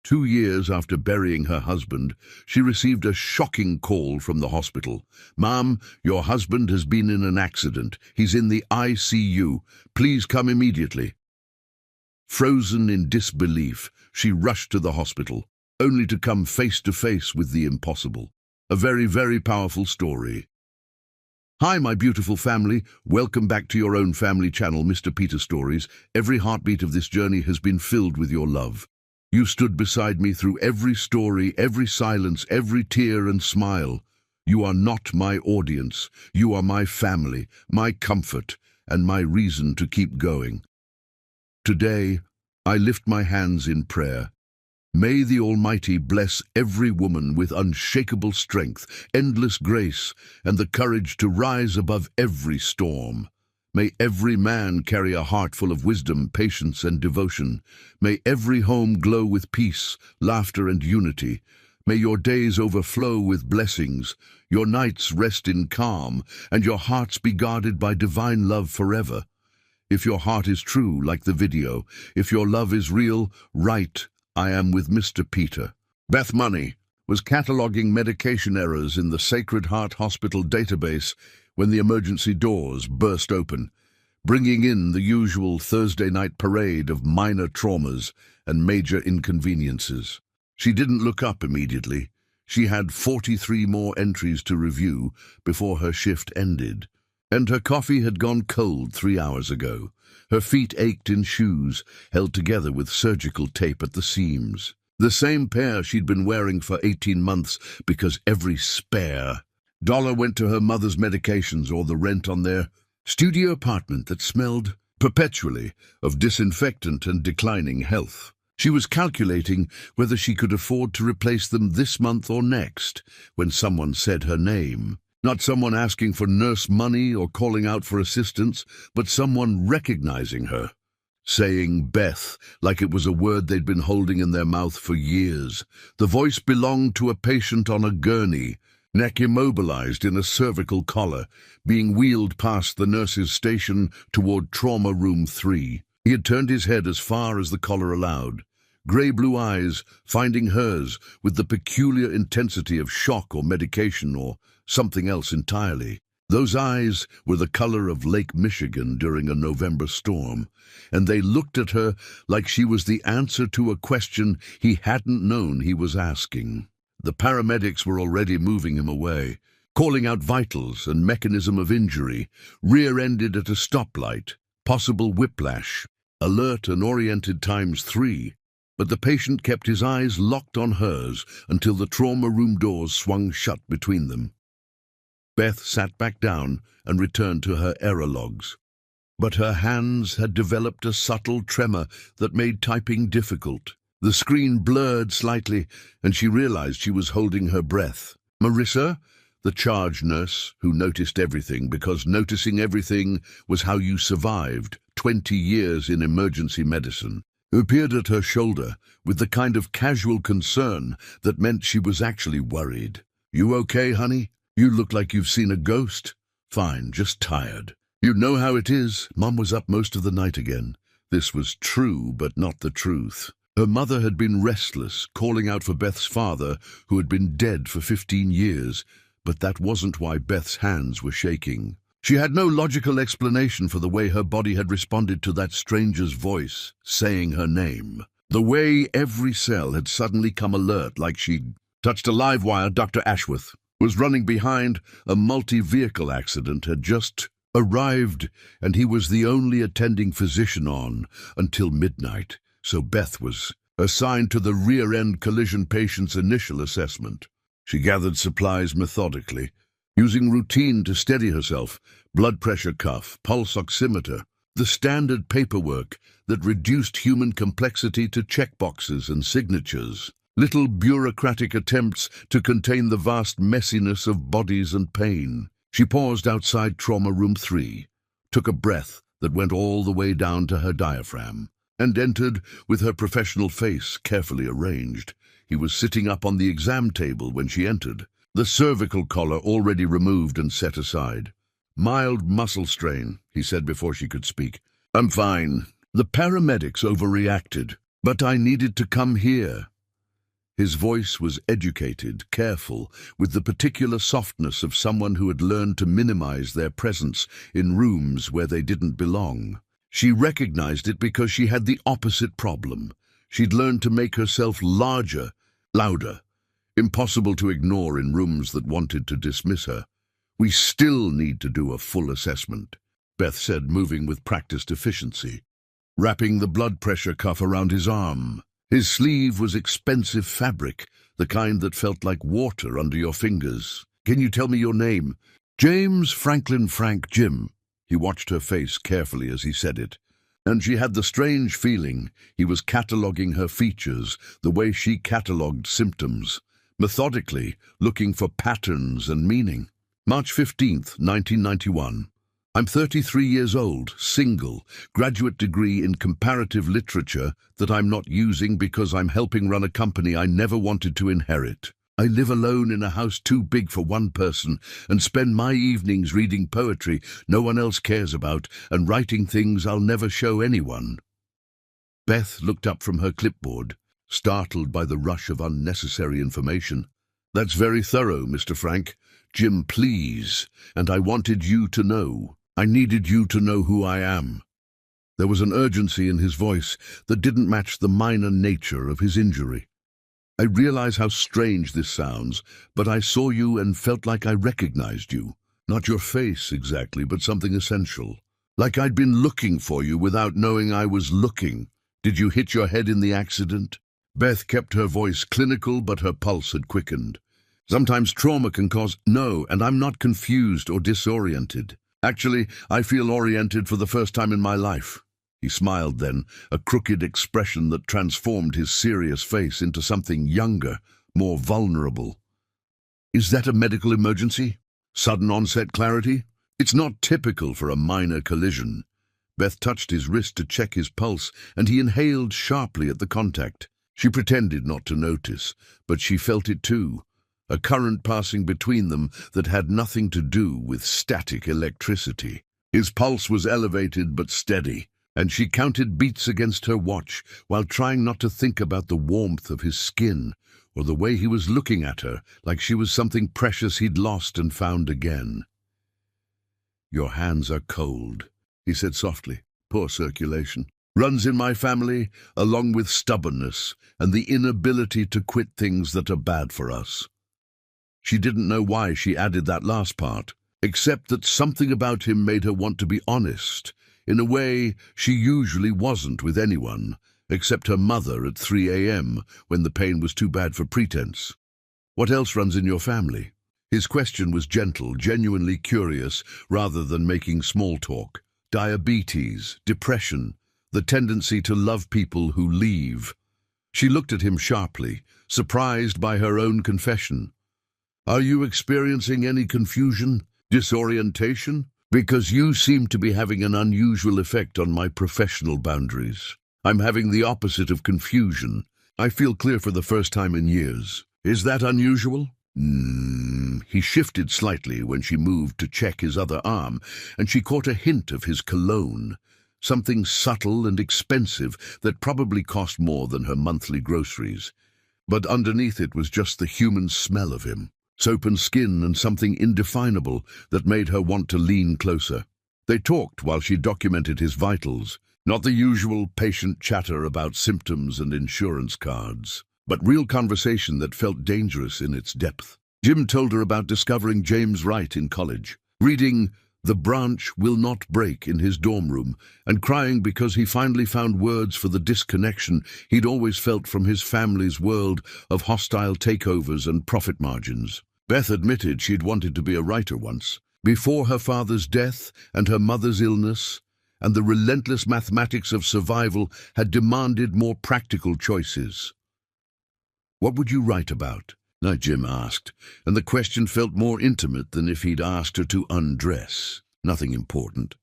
2 years after burying her husband, she received a shocking call from the hospital. "Ma'am, your husband has been in an accident. He's in the ICU. Please come immediately." Frozen in disbelief, she rushed to the hospital, only to come face to face with the impossible. A very, very powerful story. Hi, my beautiful family. Welcome back to your own family channel, Mr.SeahStories. Every heartbeat of this journey has been filled with your love. You stood beside me through every story, every silence, every tear and smile. You are not my audience. You are my family, my comfort, and my reason to keep going. Today, I lift my hands in prayer. May the Almighty bless every woman with unshakable strength, endless grace, and the courage to rise above every storm. May every man carry a heart full of wisdom, patience, and devotion. May every home glow with peace, laughter, and unity. May your days overflow with blessings, your nights rest in calm, and your hearts be guarded by divine love forever. If your heart is true, like the video, if your love is real, write, "I am with Mr. Peter." Beth Money was cataloging medication errors in the Sacred Heart Hospital database when the emergency doors burst open, bringing in the usual Thursday night parade of minor traumas and major inconveniences. She didn't look up immediately. She had 43 more entries to review before her shift ended, and her coffee had gone cold 3 hours ago. Her feet ached in shoes, held together with surgical tape at the seams. The same pair she'd been wearing for 18 months because every spare dollar went to her mother's medications or the rent on their studio apartment that smelled perpetually of disinfectant and declining health. She was calculating whether she could afford to replace them this month or next when someone said her name. Not someone asking for nurse money or calling out for assistance, but someone recognizing her, saying Beth like it was a word they'd been holding in their mouth for years. The voice belonged to a patient on a gurney, neck immobilized in a cervical collar, being wheeled past the nurse's station toward Trauma Room 3. He had turned his head as far as the collar allowed, grey-blue eyes finding hers with the peculiar intensity of shock or medication or something else entirely. Those eyes were the color of Lake Michigan during a November storm, and they looked at her like she was the answer to a question he hadn't known he was asking. The paramedics were already moving him away, calling out vitals and mechanism of injury, rear-ended at a stoplight, possible whiplash, alert and oriented ×3. But the patient kept his eyes locked on hers until the trauma room doors swung shut between them. Beth sat back down and returned to her error logs. But her hands had developed a subtle tremor that made typing difficult. The screen blurred slightly, and she realized she was holding her breath. Marissa, the charge nurse, who noticed everything because noticing everything was how you survived 20 years in emergency medicine, appeared at her shoulder with the kind of casual concern that meant she was actually worried. "You okay, honey? You look like you've seen a ghost." "Fine, just tired. You know how it is. Mom was up most of the night again." This was true, but not the truth. Her mother had been restless, calling out for Beth's father, who had been dead for 15 years, but that wasn't why Beth's hands were shaking. She had no logical explanation for the way her body had responded to that stranger's voice, saying her name. The way every cell had suddenly come alert, like she'd touched a live wire. Dr. Ashworth was running behind. A multi-vehicle accident had just arrived, and he was the only attending physician on until midnight. So Beth was assigned to the rear-end collision patient's initial assessment. She gathered supplies methodically, using routine to steady herself, blood pressure cuff, pulse oximeter, the standard paperwork that reduced human complexity to checkboxes and signatures, little bureaucratic attempts to contain the vast messiness of bodies and pain. She paused outside Trauma Room 3, took a breath that went all the way down to her diaphragm, and entered with her professional face carefully arranged. He was sitting up on the exam table when she entered, the cervical collar already removed and set aside. "Mild muscle strain," he said before she could speak. "I'm fine. The paramedics overreacted, but I needed to come here." His voice was educated, careful, with the particular softness of someone who had learned to minimize their presence in rooms where they didn't belong. She recognized it because she had the opposite problem. She'd learned to make herself larger, louder, impossible to ignore in rooms that wanted to dismiss her. "We still need to do a full assessment," Beth said, moving with practiced efficiency, wrapping the blood pressure cuff around his arm. His sleeve was expensive fabric, the kind that felt like water under your fingers. "Can you tell me your name?" "James Franklin Frank Jim." He watched her face carefully as he said it, and she had the strange feeling he was cataloguing her features the way she catalogued symptoms, methodically, looking for patterns and meaning. "March 15th, 1991. I'm 33 years old, single, graduate degree in comparative literature that I'm not using because I'm helping run a company I never wanted to inherit. I live alone in a house too big for one person and spend my evenings reading poetry no one else cares about and writing things I'll never show anyone." Beth looked up from her clipboard, startled by the rush of unnecessary information. "That's very thorough, Mr. Frank. Jim, please, and I wanted you to know. I needed you to know who I am." There was an urgency in his voice that didn't match the minor nature of his injury. "I realize how strange this sounds, but I saw you and felt like I recognized you. Not your face exactly, but something essential. Like I'd been looking for you without knowing I was looking. Did you hit your head in the accident?" Beth kept her voice clinical, but her pulse had quickened. "Sometimes trauma can cause—" "No, and I'm not confused or disoriented. Actually, I feel oriented for the first time in my life." He smiled then, a crooked expression that transformed his serious face into something younger, more vulnerable. "Is that a medical emergency? Sudden onset clarity? It's not typical for a minor collision." Beth touched his wrist to check his pulse, and he inhaled sharply at the contact. She pretended not to notice, but she felt it too. A current passing between them that had nothing to do with static electricity. His pulse was elevated but steady, and she counted beats against her watch while trying not to think about the warmth of his skin or the way he was looking at her like she was something precious he'd lost and found again. "Your hands are cold," he said softly. "Poor circulation. Runs in my family, along with stubbornness and the inability to quit things that are bad for us." She didn't know why she added that last part, except that something about him made her want to be honest, in a way she usually wasn't with anyone, except her mother at 3 a.m. when the pain was too bad for pretense. "What else runs in your family?" His question was gentle, genuinely curious, rather than making small talk. "Diabetes, depression, the tendency to love people who leave." She looked at him sharply, surprised by her own confession. "Are you experiencing any confusion, disorientation? Because you seem to be having an unusual effect on my professional boundaries. I'm having the opposite of confusion. I feel clear for the first time in years. Is that unusual?" He shifted slightly when she moved to check his other arm, and she caught a hint of his cologne, something subtle and expensive that probably cost more than her monthly groceries. But underneath it was just the human smell of him. Soap and skin and something indefinable that made her want to lean closer. They talked while she documented his vitals, not the usual patient chatter about symptoms and insurance cards, but real conversation that felt dangerous in its depth. Jim told her about discovering James Wright in college, reading "The Branch Will Not Break" in his dorm room, and crying because he finally found words for the disconnection he'd always felt from his family's world of hostile takeovers and profit margins. Beth admitted she'd wanted to be a writer once, before her father's death and her mother's illness, and the relentless mathematics of survival had demanded more practical choices. "What would you write about?" Jim asked, and the question felt more intimate than if he'd asked her to undress. Nothing important.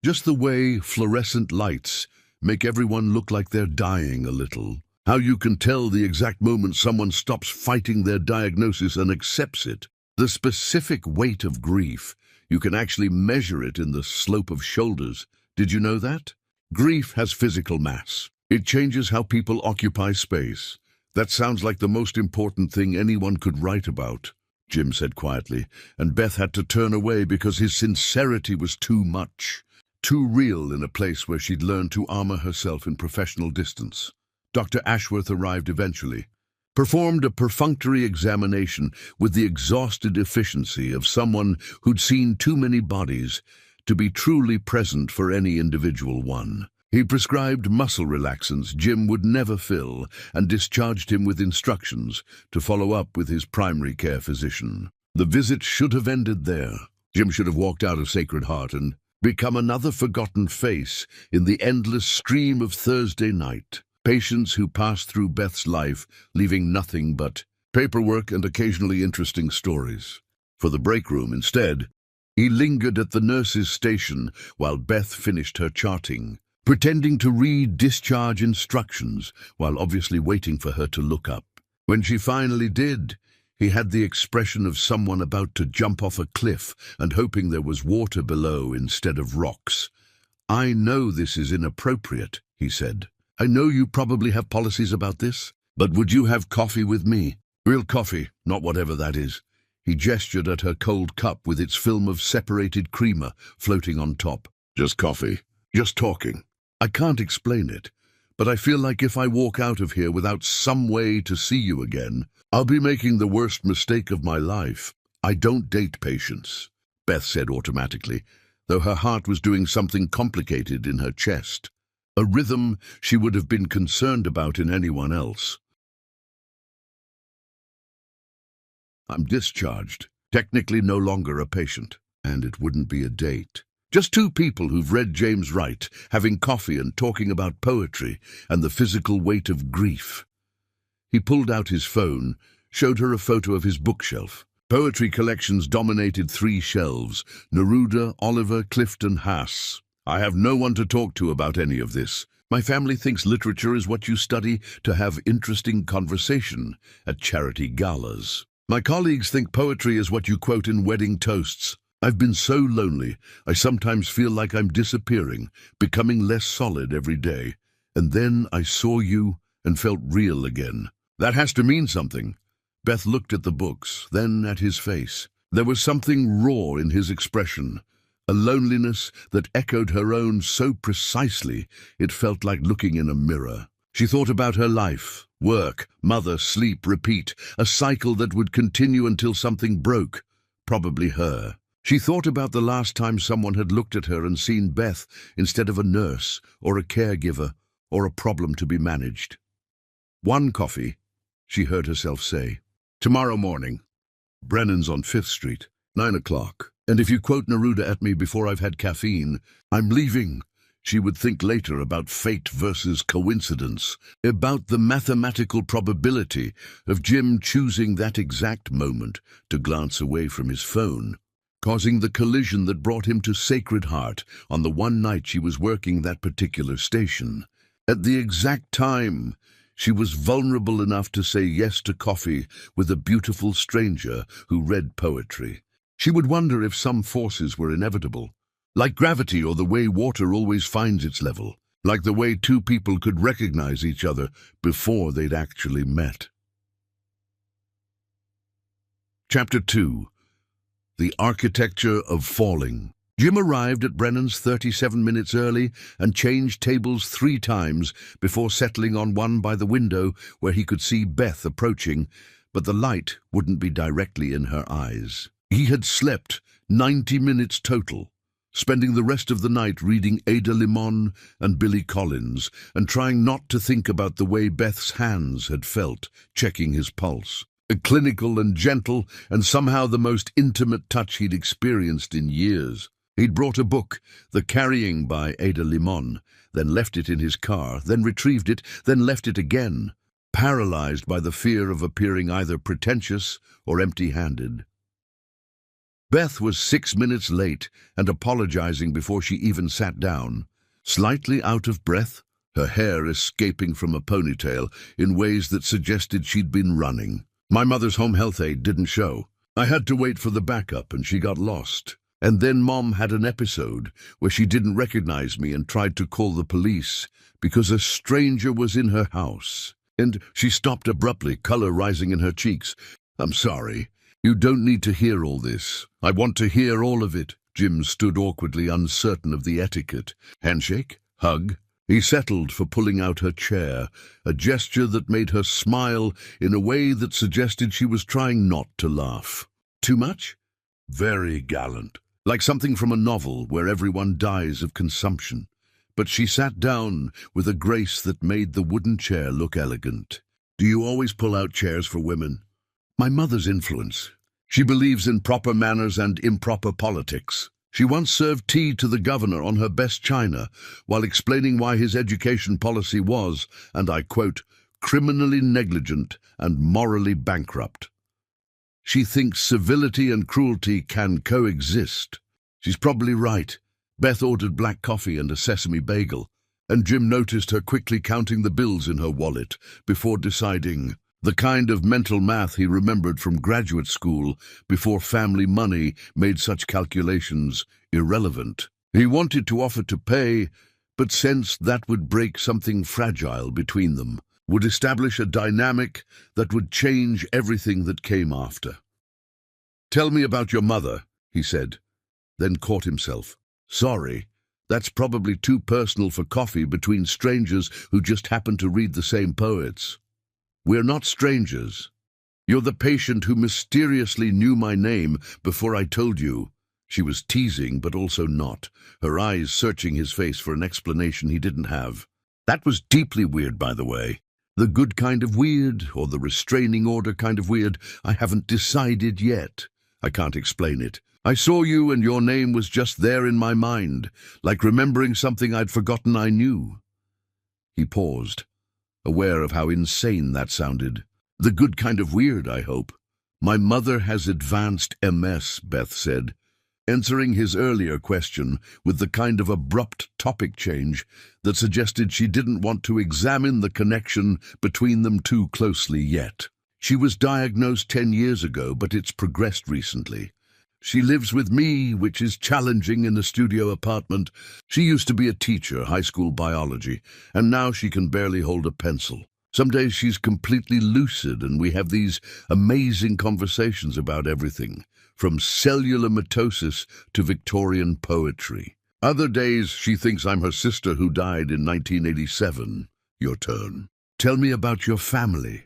Just the way fluorescent lights make everyone look like they're dying a little. How you can tell the exact moment someone stops fighting their diagnosis and accepts it. The specific weight of grief, you can actually measure it in the slope of shoulders. Did you know that? Grief has physical mass. It changes how people occupy space. That sounds like the most important thing anyone could write about, Jim said quietly, and Beth had to turn away because his sincerity was too much, too real in a place where she'd learned to armor herself in professional distance. Dr. Ashworth arrived eventually, performed a perfunctory examination with the exhausted efficiency of someone who'd seen too many bodies to be truly present for any individual one. He prescribed muscle relaxants Jim would never fill and discharged him with instructions to follow up with his primary care physician. The visit should have ended there. Jim should have walked out of Sacred Heart and become another forgotten face in the endless stream of Thursday night. Patients who passed through Beth's life, leaving nothing but paperwork and occasionally interesting stories. For the break room, instead, he lingered at the nurse's station while Beth finished her charting, pretending to read discharge instructions while obviously waiting for her to look up. When she finally did, he had the expression of someone about to jump off a cliff and hoping there was water below instead of rocks. "I know this is inappropriate," he said. "I know you probably have policies about this, but would you have coffee with me? Real coffee, not whatever that is." He gestured at her cold cup with its film of separated creamer floating on top. "Just coffee. Just talking. I can't explain it, but I feel like if I walk out of here without some way to see you again, I'll be making the worst mistake of my life." "I don't date patients," Beth said automatically, though her heart was doing something complicated in her chest, a rhythm she would have been concerned about in anyone else. "I'm discharged, technically no longer a patient, and it wouldn't be a date. Just two people who've read James Wright, having coffee and talking about poetry and the physical weight of grief." He pulled out his phone, showed her a photo of his bookshelf. Poetry collections dominated 3 shelves: Neruda, Oliver, Clifton, Haas. "I have no one to talk to about any of this. My family thinks literature is what you study to have interesting conversation at charity galas. My colleagues think poetry is what you quote in wedding toasts. I've been so lonely, I sometimes feel like I'm disappearing, becoming less solid every day. And then I saw you and felt real again. That has to mean something." Beth looked at the books, then at his face. There was something raw in his expression, a loneliness that echoed her own so precisely it felt like looking in a mirror. She thought about her life, work, mother, sleep, repeat, a cycle that would continue until something broke, probably her. She thought about the last time someone had looked at her and seen Beth instead of a nurse or a caregiver or a problem to be managed. "One coffee," she heard herself say. "Tomorrow morning. Brennan's on 5th Street, 9 o'clock. And if you quote Neruda at me before I've had caffeine, I'm leaving." She would think later about fate versus coincidence, about the mathematical probability of Jim choosing that exact moment to glance away from his phone, causing the collision that brought him to Sacred Heart on the one night she was working that particular station. At the exact time, she was vulnerable enough to say yes to coffee with a beautiful stranger who read poetry. She would wonder if some forces were inevitable, like gravity or the way water always finds its level, like the way two people could recognize each other before they'd actually met. Chapter 2. The Architecture of Falling. Jim arrived at Brennan's 37 minutes early and changed tables 3 times before settling on one by the window where he could see Beth approaching, but the light wouldn't be directly in her eyes. He had slept 90 minutes total, spending the rest of the night reading Ada Limon and Billy Collins and trying not to think about the way Beth's hands had felt, checking his pulse. A clinical and gentle and somehow the most intimate touch he'd experienced in years. He'd brought a book, The Carrying by Ada Limon, then left it in his car, then retrieved it, then left it again, paralyzed by the fear of appearing either pretentious or empty-handed. Beth was 6 minutes late and apologizing before she even sat down, slightly out of breath, her hair escaping from a ponytail in ways that suggested she'd been running. "My mother's home health aide didn't show. I had to wait for the backup and she got lost. And then Mom had an episode where she didn't recognize me and tried to call the police because a stranger was in her house. And she stopped abruptly, color rising in her cheeks. I'm sorry. You don't need to hear all this. I want to hear all of it. Jim stood awkwardly, uncertain of the etiquette. Handshake? Hug? He settled for pulling out her chair, a gesture that made her smile in a way that suggested she was trying not to laugh. Too much? Very gallant. Like something from a novel where everyone dies of consumption. But she sat down with a grace that made the wooden chair look elegant. Do you always pull out chairs for women? My mother's influence. She believes in proper manners and improper politics. She once served tea to the governor on her best china while explaining why his education policy was, and I quote, criminally negligent and morally bankrupt. She thinks civility and cruelty can coexist. She's probably right. Beth ordered black coffee and a sesame bagel, and Jim noticed her quickly counting the bills in her wallet before deciding. The kind of mental math he remembered from graduate school before family money made such calculations irrelevant. He wanted to offer to pay, but sensed that would break something fragile between them, would establish a dynamic that would change everything that came after. Tell me about your mother, he said, then caught himself. Sorry, that's probably too personal for coffee between strangers who just happen to read the same poets. We're not strangers. You're the patient who mysteriously knew my name before I told you. She was teasing, but also not, her eyes searching his face for an explanation he didn't have. That was deeply weird, by the way. The good kind of weird, or the restraining order kind of weird, I haven't decided yet. I can't explain it. I saw you and your name was just there in my mind, like remembering something I'd forgotten I knew. He paused, aware of how insane that sounded. The good kind of weird, I hope. My mother has advanced MS, Beth said, answering his earlier question with the kind of abrupt topic change that suggested she didn't want to examine the connection between them too closely yet. She was diagnosed 10 years ago, but it's progressed recently. She lives with me, which is challenging in a studio apartment. She used to be a teacher, high school biology, and now she can barely hold a pencil. Some days she's completely lucid, and we have these amazing conversations about everything, from cellular mitosis to Victorian poetry. Other days she thinks I'm her sister who died in 1987. Your turn. Tell me about your family.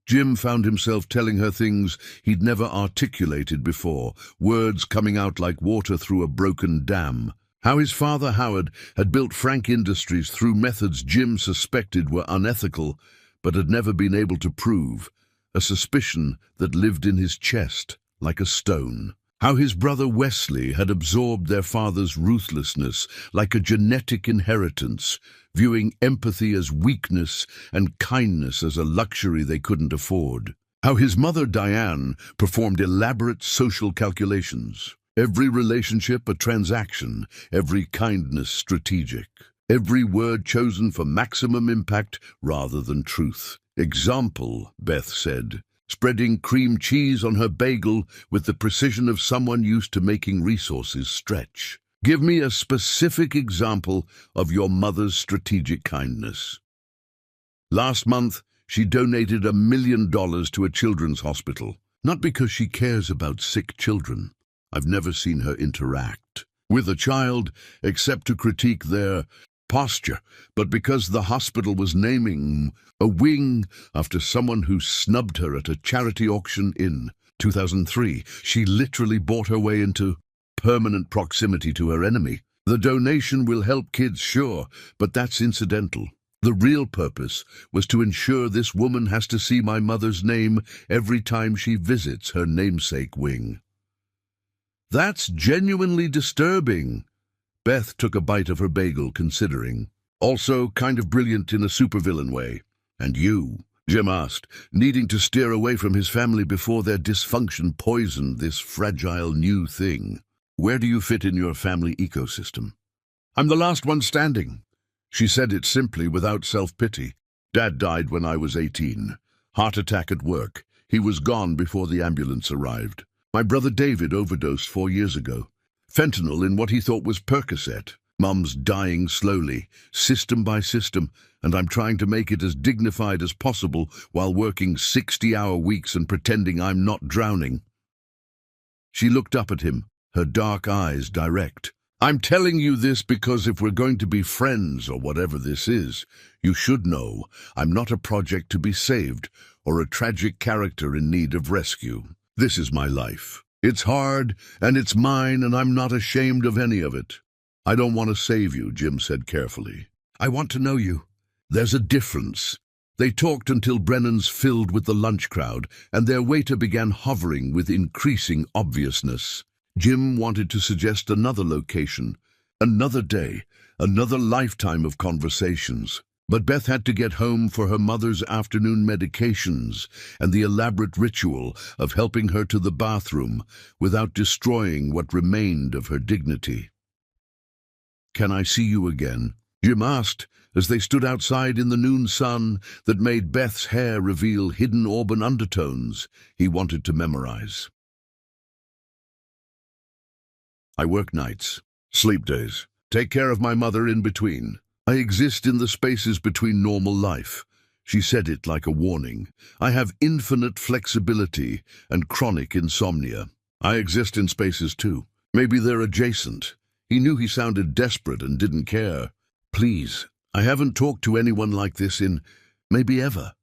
Jim found himself telling her things he'd never articulated before, words coming out like water through a broken dam. How his father, Howard, had built Frank Industries through methods Jim suspected were unethical, but had never been able to prove, a suspicion that lived in his chest like a stone. How his brother Wesley had absorbed their father's ruthlessness like a genetic inheritance, viewing empathy as weakness and kindness as a luxury they couldn't afford. How his mother Diane performed elaborate social calculations. Every relationship a transaction, every kindness strategic. Every word chosen for maximum impact rather than truth. Example, Beth said, spreading cream cheese on her bagel with the precision of someone used to making resources stretch. Give me a specific example of your mother's strategic kindness. Last month, she donated $1 million to a children's hospital, not because she cares about sick children. I've never seen her interact with a child except to critique their posture, but because the hospital was naming a wing after someone who snubbed her at a charity auction in 2003. She literally bought her way into permanent proximity to her enemy. The donation will help kids, sure, but that's incidental. The real purpose was to ensure this woman has to see my mother's name every time she visits her namesake wing. That's genuinely disturbing. Beth took a bite of her bagel, considering. Also kind of brilliant in a supervillain way. And you? Jim asked, needing to steer away from his family before their dysfunction poisoned this fragile new thing. Where do you fit in your family ecosystem? I'm the last one standing. She said it simply, without self-pity. Dad died when I was 18. Heart attack at work. He was gone before the ambulance arrived. My brother David overdosed 4 years ago. Fentanyl in what he thought was Percocet. Mum's dying slowly, system by system, and I'm trying to make it as dignified as possible while working 60-hour weeks and pretending I'm not drowning." She looked up at him, her dark eyes direct. "I'm telling you this because if we're going to be friends or whatever this is, you should know I'm not a project to be saved or a tragic character in need of rescue. This is my life. It's hard, and it's mine, and I'm not ashamed of any of it." "I don't want to save you," Jim said carefully. "I want to know you. There's a difference." They talked until Brennan's filled with the lunch crowd, and their waiter began hovering with increasing obviousness. Jim wanted to suggest another location, another day, another lifetime of conversations. But Beth had to get home for her mother's afternoon medications and the elaborate ritual of helping her to the bathroom without destroying what remained of her dignity. "Can I see you again?" Jim asked as they stood outside in the noon sun that made Beth's hair reveal hidden auburn undertones he wanted to memorize. "I work nights, sleep days, take care of my mother in between. I exist in the spaces between normal life." She said it like a warning. "I have infinite flexibility and chronic insomnia. I exist in spaces too. Maybe they're adjacent." He knew he sounded desperate and didn't care. "Please, I haven't talked to anyone like this in maybe ever."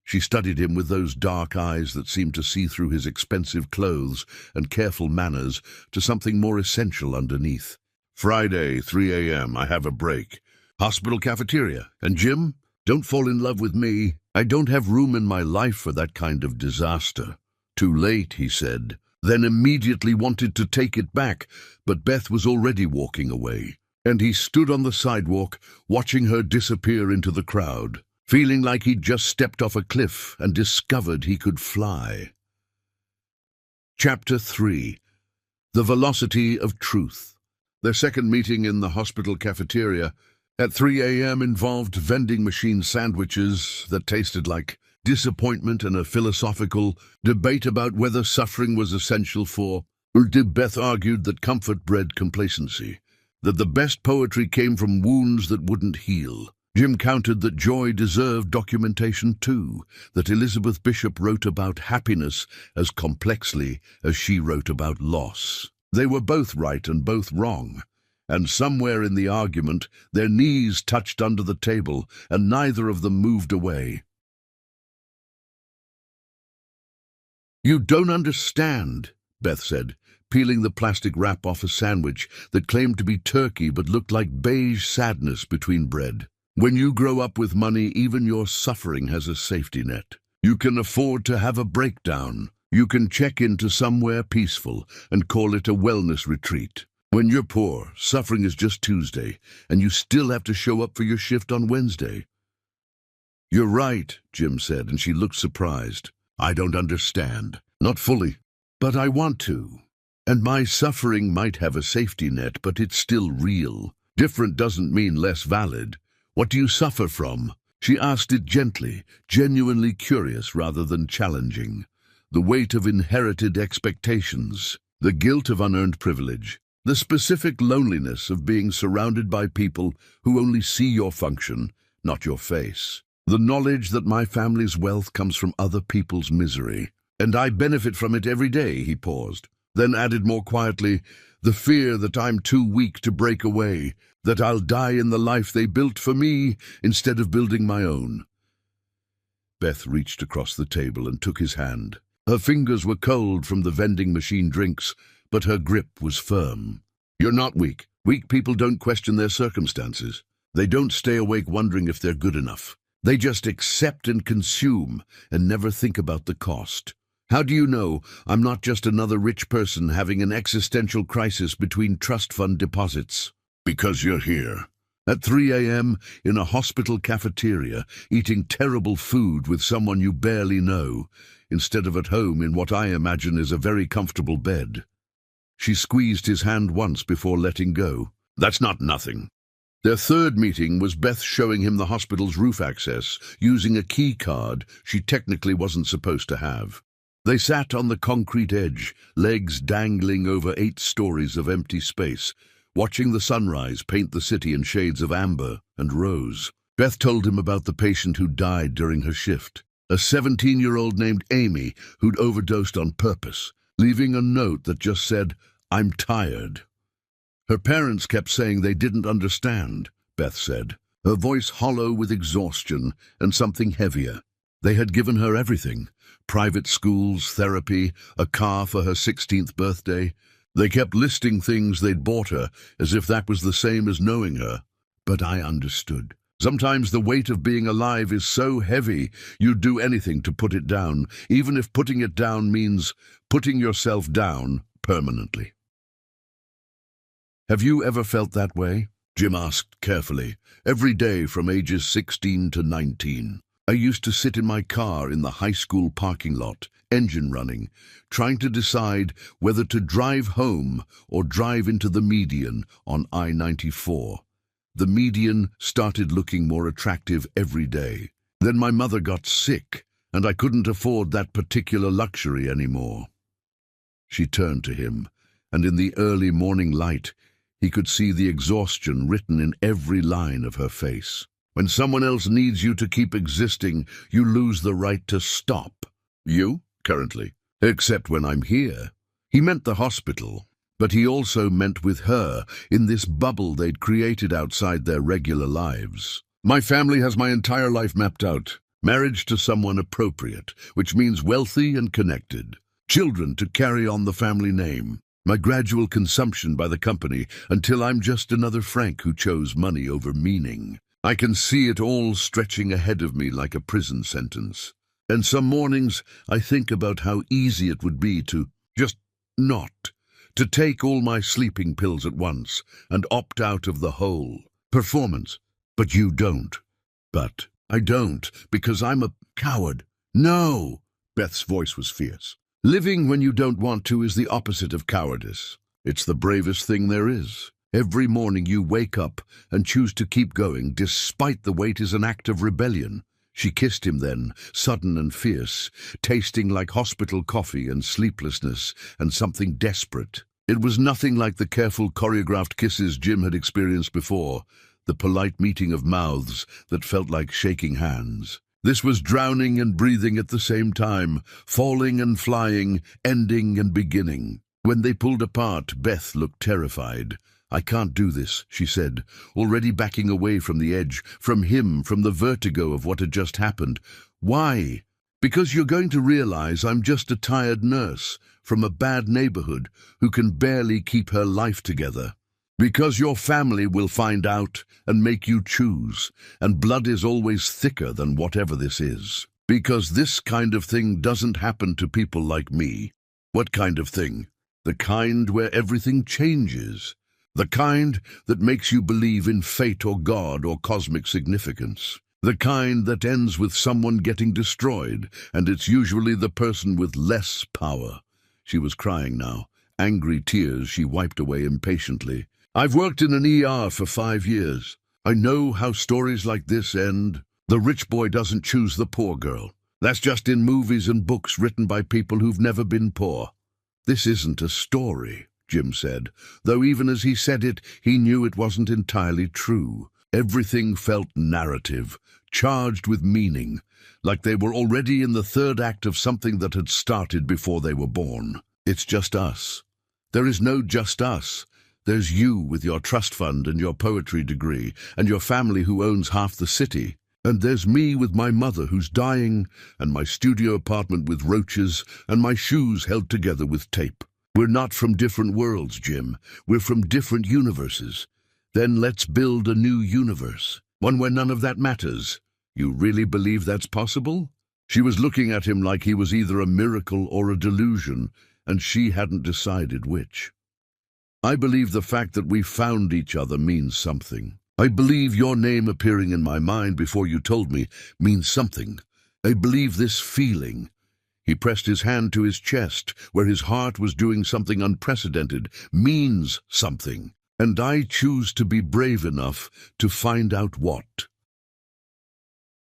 She studied him with those dark eyes that seemed to see through his expensive clothes and careful manners to something more essential underneath. "Friday, 3 a.m., I have a break. Hospital cafeteria. And Jim, don't fall in love with me. I don't have room in my life for that kind of disaster." "Too late," he said, then immediately wanted to take it back, but Beth was already walking away, and he stood on the sidewalk, watching her disappear into the crowd, feeling like he'd just stepped off a cliff and discovered he could fly. Chapter 3. The Velocity of Truth. Their second meeting in the hospital cafeteria at 3 a.m. involved vending machine sandwiches that tasted like disappointment and a philosophical debate about whether suffering was essential for. Beth argued that comfort bred complacency, that the best poetry came from wounds that wouldn't heal. Jim countered that joy deserved documentation too, that Elizabeth Bishop wrote about happiness as complexly as she wrote about loss. They were both right and both wrong, and somewhere in the argument their knees touched under the table and neither of them moved away. "You don't understand," Beth said, peeling the plastic wrap off a sandwich that claimed to be turkey but looked like beige sadness between bread. "When you grow up with money, even your suffering has a safety net. You can afford to have a breakdown. You can check into somewhere peaceful and call it a wellness retreat. When you're poor, suffering is just Tuesday, and you still have to show up for your shift on Wednesday." "You're right," Jim said, and she looked surprised. "I don't understand. Not fully. But I want to. And my suffering might have a safety net, but it's still real. Different doesn't mean less valid. What do you suffer from?" She asked it gently, genuinely curious rather than challenging. The weight of inherited expectations, the guilt of unearned privilege, the specific loneliness of being surrounded by people who only see your function, not your face. The knowledge that my family's wealth comes from other people's misery, and I benefit from it every day, he paused, then added more quietly, the fear that I'm too weak to break away, that I'll die in the life they built for me instead of building my own. Beth reached across the table and took his hand. Her fingers were cold from the vending machine drinks, but her grip was firm. "You're not weak. Weak people don't question their circumstances. They don't stay awake wondering if they're good enough. They just accept and consume and never think about the cost. How do you know I'm not just another rich person having an existential crisis between trust fund deposits? Because you're here. At 3 a.m. in a hospital cafeteria, eating terrible food with someone you barely know, instead of at home in what I imagine is a very comfortable bed." She squeezed his hand once before letting go. "That's not nothing." Their third meeting was Beth showing him the hospital's roof access, using a key card she technically wasn't supposed to have. They sat on the concrete edge, legs dangling over 8 stories of empty space, watching the sunrise paint the city in shades of amber and rose. Beth told him about the patient who died during her shift, a 17-year-old named Amy who'd overdosed on purpose, leaving a note that just said, "I'm tired." Her parents kept saying they didn't understand, Beth said, her voice hollow with exhaustion and something heavier. They had given her everything: private schools, therapy, a car for her 16th birthday. They kept listing things they'd bought her as if that was the same as knowing her. But I understood. Sometimes the weight of being alive is so heavy you'd do anything to put it down, even if putting it down means putting yourself down permanently. Have you ever felt that way? Jim asked carefully. Every day from ages 16 to 19. I used to sit in my car in the high school parking lot, engine running, trying to decide whether to drive home or drive into the median on I-94. The median started looking more attractive every day. Then my mother got sick, and I couldn't afford that particular luxury anymore. She turned to him, and in the early morning light, he could see the exhaustion written in every line of her face. When someone else needs you to keep existing, you lose the right to stop. You, currently, except when I'm here. He meant the hospital, but he also meant with her in this bubble they'd created outside their regular lives. My family has my entire life mapped out. Marriage to someone appropriate, which means wealthy and connected. Children to carry on the family name. My gradual consumption by the company until I'm just another Frank who chose money over meaning. I can see it all stretching ahead of me like a prison sentence. And some mornings I think about how easy it would be to just not. To take all my sleeping pills at once and opt out of the whole performance. But you don't. But I don't, because I'm a coward. No! Beth's voice was fierce. Living when you don't want to is the opposite of cowardice. It's the bravest thing there is. Every morning you wake up and choose to keep going despite the weight is an act of rebellion. She kissed him then, sudden and fierce, tasting like hospital coffee and sleeplessness and something desperate. It was nothing like the careful choreographed kisses Jim had experienced before, the polite meeting of mouths that felt like shaking hands. This was drowning and breathing at the same time, falling and flying, ending and beginning. When they pulled apart, Beth looked terrified. I can't do this, she said, already backing away from the edge, from him, from the vertigo of what had just happened. Why? Because you're going to realize I'm just a tired nurse from a bad neighborhood who can barely keep her life together. Because your family will find out and make you choose, and blood is always thicker than whatever this is. Because this kind of thing doesn't happen to people like me. What kind of thing? The kind where everything changes. The kind that makes you believe in fate or God or cosmic significance. The kind that ends with someone getting destroyed, and it's usually the person with less power. She was crying now. Angry tears she wiped away impatiently. I've worked in an ER for 5 years. I know how stories like this end. The rich boy doesn't choose the poor girl. That's just in movies and books written by people who've never been poor. This isn't a story, Jim said, though even as he said it, he knew it wasn't entirely true. Everything felt narrative, charged with meaning, like they were already in the third act of something that had started before they were born. It's just us. There is no just us. There's you with your trust fund and your poetry degree, and your family who owns half the city. And there's me with my mother who's dying, and my studio apartment with roaches, and my shoes held together with tape. We're not from different worlds, Jim. We're from different universes. Then let's build a new universe, one where none of that matters. You really believe that's possible? She was looking at him like he was either a miracle or a delusion, and she hadn't decided which. I believe the fact that we found each other means something. I believe your name appearing in my mind before you told me means something. I believe this feeling. He pressed his hand to his chest, where his heart was doing something unprecedented, means something. And I choose to be brave enough to find out what.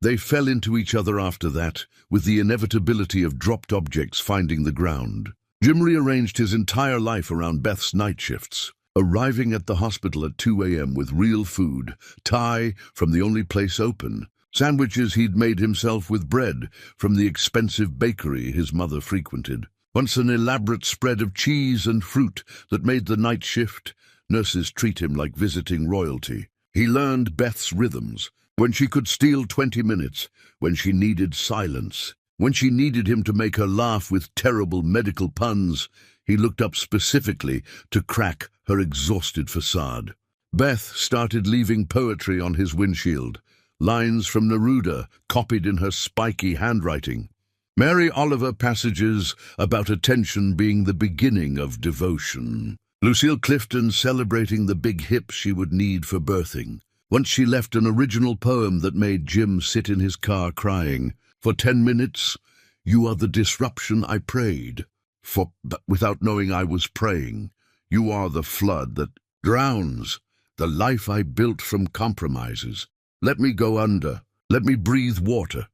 They fell into each other after that, with the inevitability of dropped objects finding the ground. Jim rearranged his entire life around Beth's night shifts. arriving at the hospital at 2 a.m. with real food, Thai from the only place open, sandwiches he'd made himself with bread from the expensive bakery his mother frequented. Once an elaborate spread of cheese and fruit that made the night shift. Nurses treat him like visiting royalty. He learned Beth's rhythms, when she could steal 20 minutes, when she needed silence, when she needed him to make her laugh with terrible medical puns. He looked up specifically to crack her exhausted facade. Beth started leaving poetry on his windshield, lines from Neruda copied in her spiky handwriting. Mary Oliver passages about attention being the beginning of devotion. Lucille Clifton celebrating the big hips she would need for birthing. Once she left an original poem that made Jim sit in his car crying, "For 10 minutes, you are the disruption I prayed for, but without knowing I was praying. You are the flood that drowns the life I built from compromises. Let me go under. Let me breathe water.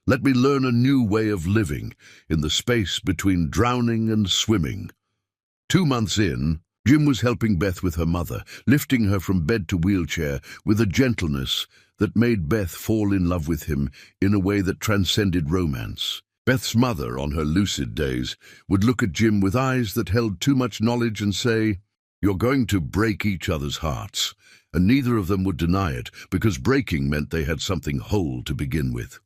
Let me learn a new way of living in the space between drowning and swimming." 2 months in, Jim was helping Beth with her mother, lifting her from bed to wheelchair with a gentleness that made Beth fall in love with him in a way that transcended romance. Beth's mother, on her lucid days, would look at Jim with eyes that held too much knowledge and say, "You're going to break each other's hearts," and neither of them would deny it, because breaking meant they had something whole to begin with.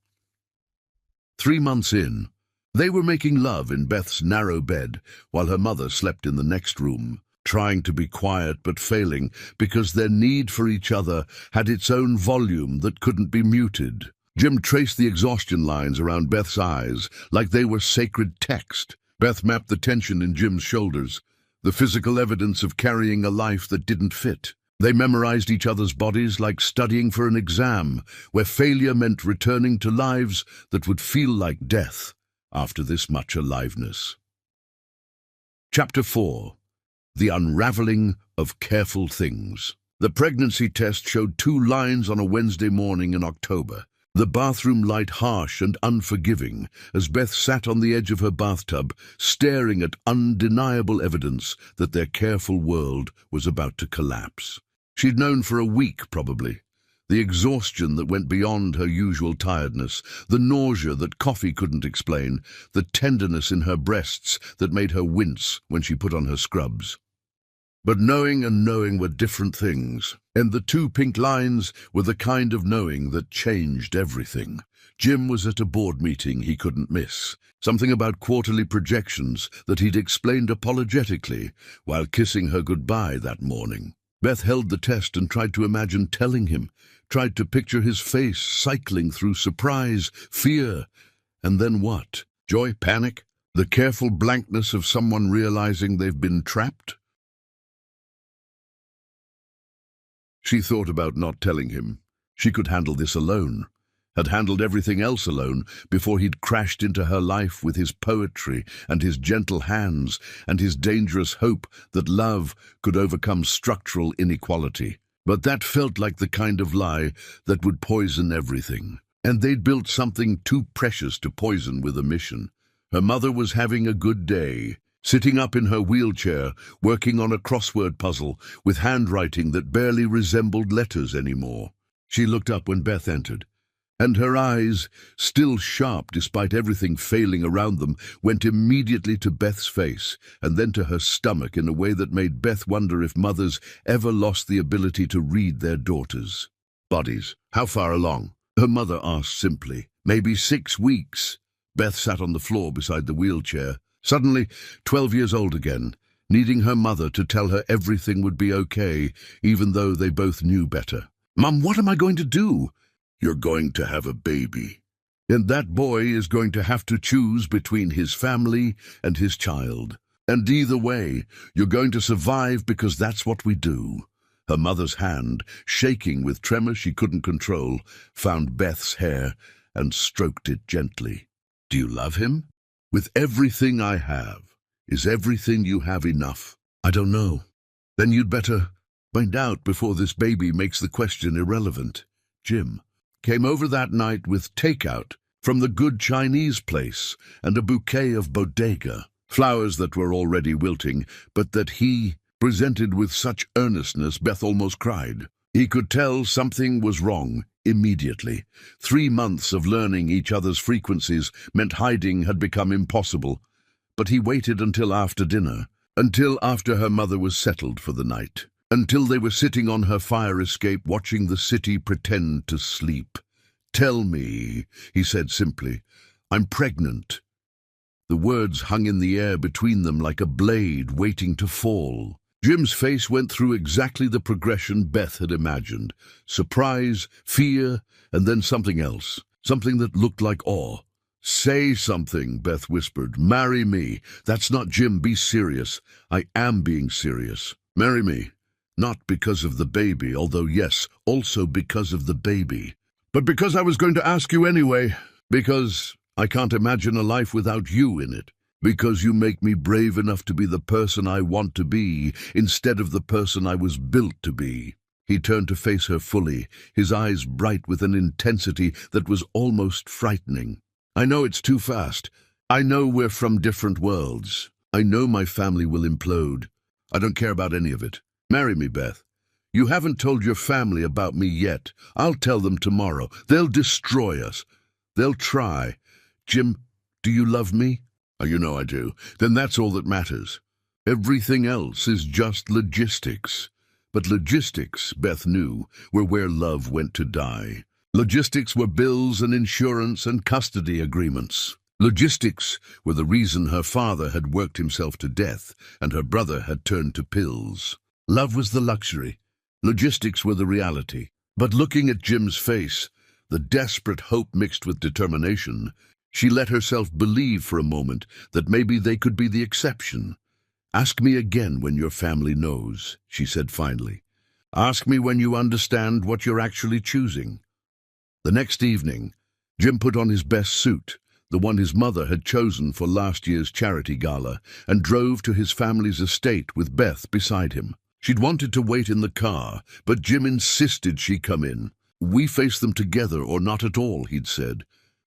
3 months in, they were making love in Beth's narrow bed while her mother slept in the next room, trying to be quiet but failing because their need for each other had its own volume that couldn't be muted. Jim traced the exhaustion lines around Beth's eyes like they were sacred text. Beth mapped the tension in Jim's shoulders, the physical evidence of carrying a life that didn't fit. They memorized each other's bodies like studying for an exam, where failure meant returning to lives that would feel like death after this much aliveness. Chapter 4. The Unraveling of Careful Things. The pregnancy test showed 2 lines on a Wednesday morning in October, the bathroom light harsh and unforgiving as Beth sat on the edge of her bathtub, staring at undeniable evidence that their careful world was about to collapse. She'd known for a week, probably. The exhaustion that went beyond her usual tiredness, the nausea that coffee couldn't explain, the tenderness in her breasts that made her wince when she put on her scrubs. But knowing and knowing were different things, and the 2 pink lines were the kind of knowing that changed everything. Jim was at a board meeting he couldn't miss, something about quarterly projections that he'd explained apologetically while kissing her goodbye that morning. Beth held the test and tried to imagine telling him, tried to picture his face cycling through surprise, fear, and then what? Joy, panic, the careful blankness of someone realizing they've been trapped? She thought about not telling him. She could handle this alone, had handled everything else alone before he'd crashed into her life with his poetry and his gentle hands and his dangerous hope that love could overcome structural inequality. But that felt like the kind of lie that would poison everything. And they'd built something too precious to poison with a mission. Her mother was having a good day, sitting up in her wheelchair, working on a crossword puzzle with handwriting that barely resembled letters anymore. She looked up when Beth entered, and her eyes, still sharp despite everything failing around them, went immediately to Beth's face and then to her stomach in a way that made Beth wonder if mothers ever lost the ability to read their daughters' bodies. "How far along?" her mother asked simply. "Maybe 6 weeks." Beth sat on the floor beside the wheelchair, suddenly 12 years old again, needing her mother to tell her everything would be okay, even though they both knew better. "Mom, what am I going to do?" "You're going to have a baby. And that boy is going to have to choose between his family and his child. And either way, you're going to survive because that's what we do." Her mother's hand, shaking with tremor she couldn't control, found Beth's hair and stroked it gently. "Do you love him?" "With everything I have. Is everything you have enough?" "I don't know." "Then you'd better find out before this baby makes the question irrelevant." Jim came over that night with takeout from the good Chinese place and a bouquet of bodega, flowers that were already wilting, but that he presented with such earnestness Beth almost cried. He could tell something was wrong immediately. 3 months of learning each other's frequencies meant hiding had become impossible. But he waited until after dinner, until after her mother was settled for the night, until they were sitting on her fire escape watching the city pretend to sleep. "Tell me," he said simply. "I'm pregnant." The words hung in the air between them like a blade waiting to fall. Jim's face went through exactly the progression Beth had imagined. Surprise, fear, and then something else. Something that looked like awe. "Say something," Beth whispered. "Marry me." "That's not Jim. Be serious." "I am being serious. Marry me. Not because of the baby, although yes, also because of the baby. But because I was going to ask you anyway. Because I can't imagine a life without you in it. Because you make me brave enough to be the person I want to be, instead of the person I was built to be." He turned to face her fully, his eyes bright with an intensity that was almost frightening. "I know it's too fast. I know we're from different worlds. I know my family will implode. I don't care about any of it. Marry me, Beth. You haven't told your family about me yet. I'll tell them tomorrow. They'll destroy us. They'll try. Jim, do you love me?" "You know I do." "Then that's all that matters. Everything else is just logistics." But logistics, Beth knew, were where love went to die. Logistics were bills and insurance and custody agreements. Logistics were the reason her father had worked himself to death and her brother had turned to pills. Love was the luxury. Logistics were the reality. But looking at Jim's face, the desperate hope mixed with determination, she let herself believe for a moment that maybe they could be the exception. "Ask me again when your family knows," she said finally. "Ask me when you understand what you're actually choosing." The next evening, Jim put on his best suit, the one his mother had chosen for last year's charity gala, and drove to his family's estate with Beth beside him. She'd wanted to wait in the car, but Jim insisted she come in. "We face them together or not at all," he'd said.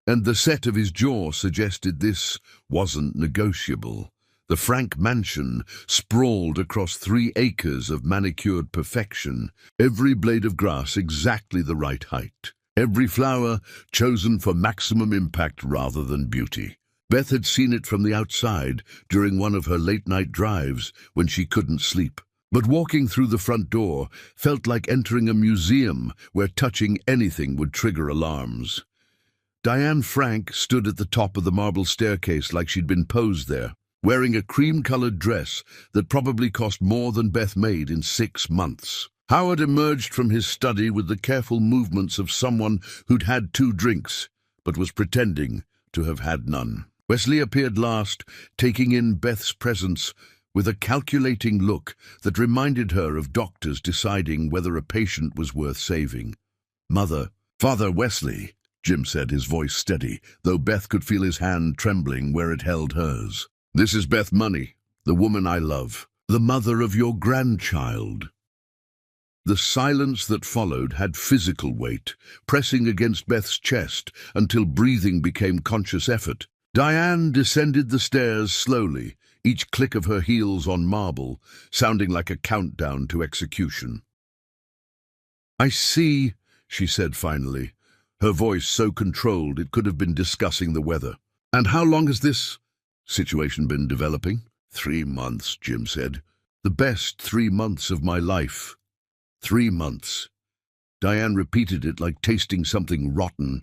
And the set of his jaw suggested this wasn't negotiable. The Frank mansion sprawled across 3 acres of manicured perfection, every blade of grass exactly the right height, every flower chosen for maximum impact rather than beauty. Beth had seen it from the outside during one of her late-night drives when she couldn't sleep. But walking through the front door felt like entering a museum where touching anything would trigger alarms. Diane Frank stood at the top of the marble staircase like she'd been posed there, wearing a cream-colored dress that probably cost more than Beth made in 6 months. Howard emerged from his study with the careful movements of someone who'd had 2 drinks, but was pretending to have had none. Wesley appeared last, taking in Beth's presence with a calculating look that reminded her of doctors deciding whether a patient was worth saving. "Father Wesley," Jim said, his voice steady, though Beth could feel his hand trembling where it held hers. "This is Beth Money, the woman I love, the mother of your grandchild." The silence that followed had physical weight, pressing against Beth's chest until breathing became conscious effort. Diane descended the stairs slowly, each click of her heels on marble sounding like a countdown to execution. "I see," she said finally, her voice so controlled it could have been discussing the weather. "And how long has this situation been developing?" 3 months, Jim said. "The best 3 months of my life." 3 months. Diane repeated it like tasting something rotten.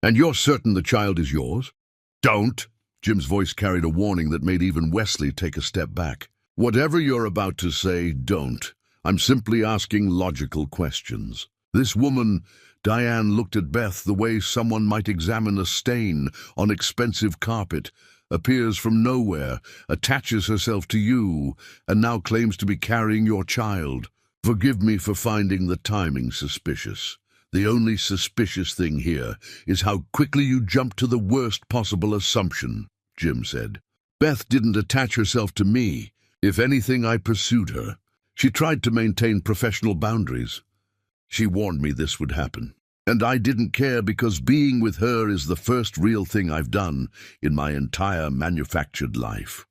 "And you're certain the child is yours?" "Don't!" Jim's voice carried a warning that made even Wesley take a step back. "Whatever you're about to say, don't. I'm simply asking logical questions." This woman, Diane looked at Beth the way someone might examine a stain on expensive carpet, appears from nowhere, attaches herself to you, and now claims to be carrying your child. Forgive me for finding the timing suspicious. The only suspicious thing here is how quickly you jumped to the worst possible assumption, Jim said. Beth didn't attach herself to me. If anything, I pursued her. She tried to maintain professional boundaries. She warned me this would happen. And I didn't care because being with her is the first real thing I've done in my entire manufactured life.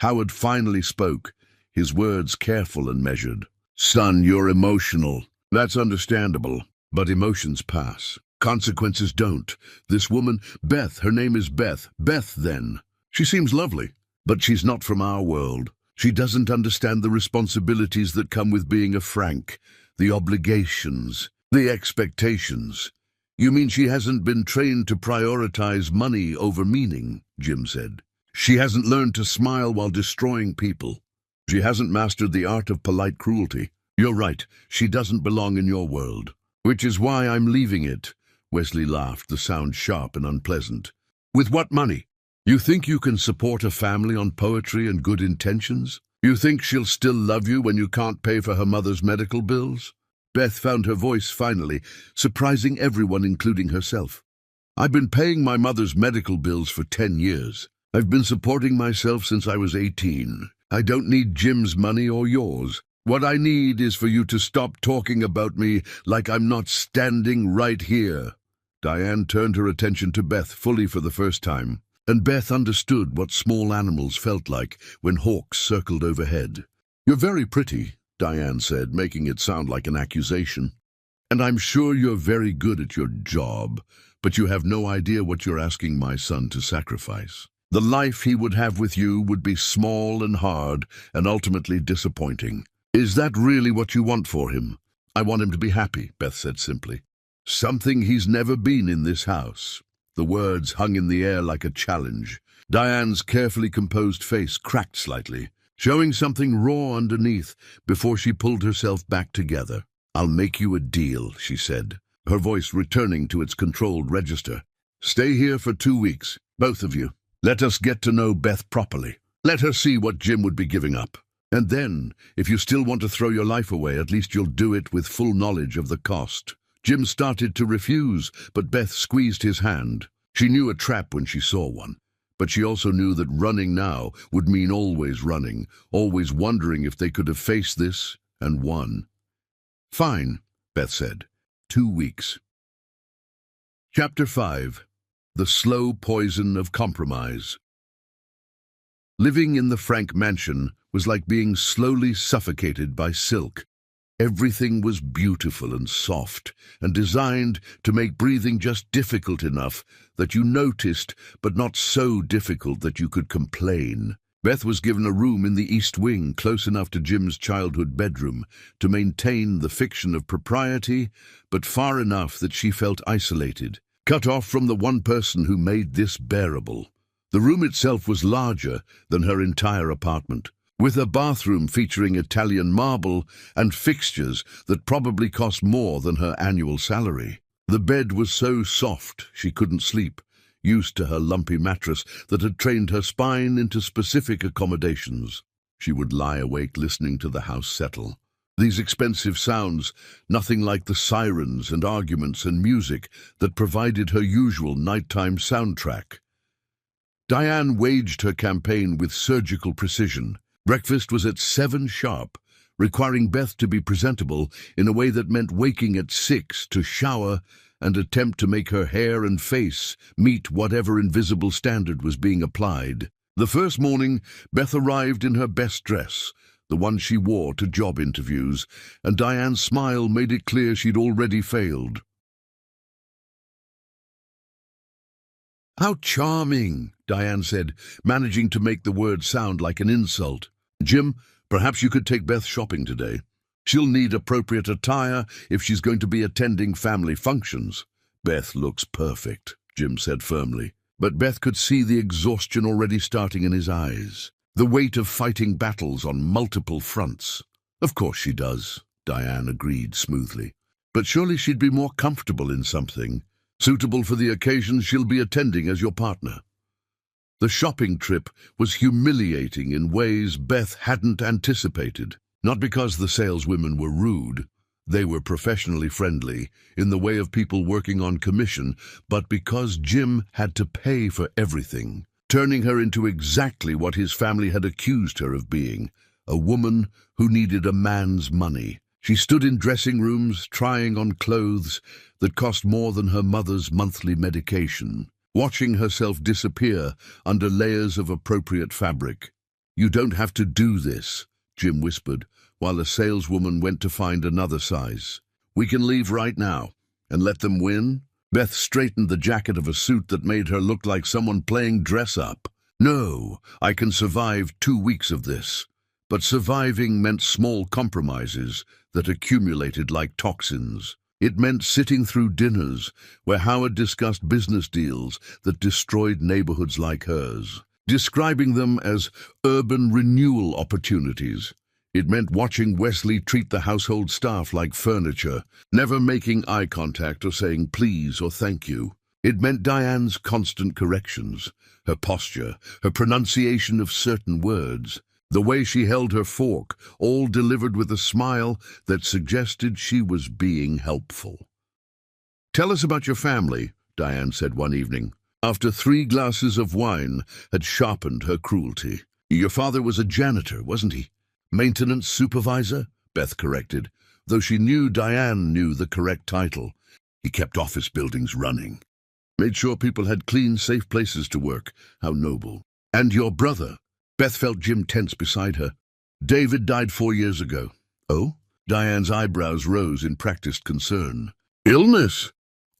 Howard finally spoke, his words careful and measured. "Son, you're emotional. That's understandable. But emotions pass. Consequences don't. This woman, Beth, her name is Beth. Beth, then. She seems lovely, but she's not from our world. She doesn't understand the responsibilities that come with being a Frank, the obligations, the expectations." "You mean she hasn't been trained to prioritize money over meaning?" Jim said. "She hasn't learned to smile while destroying people. She hasn't mastered the art of polite cruelty. You're right, she doesn't belong in your world. Which is why I'm leaving it." Wesley laughed, the sound sharp and unpleasant. "With what money? You think you can support a family on poetry and good intentions? You think she'll still love you when you can't pay for her mother's medical bills?" Beth found her voice finally, surprising everyone, including herself. "I've been paying my mother's medical bills for 10 years. I've been supporting myself since I was 18. I don't need Jim's money or yours. What I need is for you to stop talking about me like I'm not standing right here." Diane turned her attention to Beth fully for the first time, and Beth understood what small animals felt like when hawks circled overhead. "You're very pretty," Diane said, making it sound like an accusation. "And I'm sure you're very good at your job, but you have no idea what you're asking my son to sacrifice. The life he would have with you would be small and hard and ultimately disappointing. Is that really what you want for him?" "I want him to be happy," Beth said simply. "Something he's never been in this house." The words hung in the air like a challenge. Diane's carefully composed face cracked slightly, showing something raw underneath before she pulled herself back together. "I'll make you a deal," she said, her voice returning to its controlled register. "Stay here for 2 weeks, both of you. Let us get to know Beth properly. Let her see what Jim would be giving up. And then, if you still want to throw your life away, at least you'll do it with full knowledge of the cost." Jim started to refuse, but Beth squeezed his hand. She knew a trap when she saw one, but she also knew that running now would mean always running, always wondering if they could have faced this and won. "Fine," Beth said. 2 weeks. Chapter 5. The Slow Poison of Compromise. Living in the Frank mansion was like being slowly suffocated by silk. Everything was beautiful and soft, and designed to make breathing just difficult enough that you noticed, but not so difficult that you could complain. Beth was given a room in the East Wing, close enough to Jim's childhood bedroom, to maintain the fiction of propriety, but far enough that she felt isolated, cut off from the one person who made this bearable. The room itself was larger than her entire apartment, with a bathroom featuring Italian marble and fixtures that probably cost more than her annual salary. The bed was so soft she couldn't sleep, used to her lumpy mattress that had trained her spine into specific accommodations. She would lie awake listening to the house settle. These expensive sounds, nothing like the sirens and arguments and music that provided her usual nighttime soundtrack. Diane waged her campaign with surgical precision. Breakfast was at 7 sharp, requiring Beth to be presentable in a way that meant waking at 6 to shower and attempt to make her hair and face meet whatever invisible standard was being applied. The first morning, Beth arrived in her best dress, the one she wore to job interviews, and Diane's smile made it clear she'd already failed. "How charming," Diane said, managing to make the word sound like an insult. "Jim, perhaps you could take Beth shopping today. She'll need appropriate attire if she's going to be attending family functions." "Beth looks perfect," Jim said firmly, but Beth could see the exhaustion already starting in his eyes, the weight of fighting battles on multiple fronts. "Of course she does," Diane agreed smoothly, "but surely she'd be more comfortable in something suitable for the occasions she'll be attending as your partner." The shopping trip was humiliating in ways Beth hadn't anticipated. Not because the saleswomen were rude, they were professionally friendly in the way of people working on commission, but because Jim had to pay for everything, turning her into exactly what his family had accused her of being, a woman who needed a man's money. She stood in dressing rooms, trying on clothes that cost more than her mother's monthly medication, watching herself disappear under layers of appropriate fabric. "You don't have to do this," Jim whispered, while a saleswoman went to find another size. "We can leave right now and let them win?" Beth straightened the jacket of a suit that made her look like someone playing dress-up. "No, I can survive 2 weeks of this." But surviving meant small compromises that accumulated like toxins. It meant sitting through dinners where Howard discussed business deals that destroyed neighborhoods like hers, describing them as urban renewal opportunities. It meant watching Wesley treat the household staff like furniture, never making eye contact or saying please or thank you. It meant Diane's constant corrections, her posture, her pronunciation of certain words, the way she held her fork, all delivered with a smile that suggested she was being helpful. "Tell us about your family," Diane said one evening, after 3 glasses of wine had sharpened her cruelty. "Your father was a janitor, wasn't he?" "Maintenance supervisor," Beth corrected, though she knew Diane knew the correct title. "He kept office buildings running. Made sure people had clean, safe places to work. How noble." "And your brother?" Beth felt Jim tense beside her. "David died 4 years ago." "Oh?" Diane's eyebrows rose in practiced concern. "Illness?"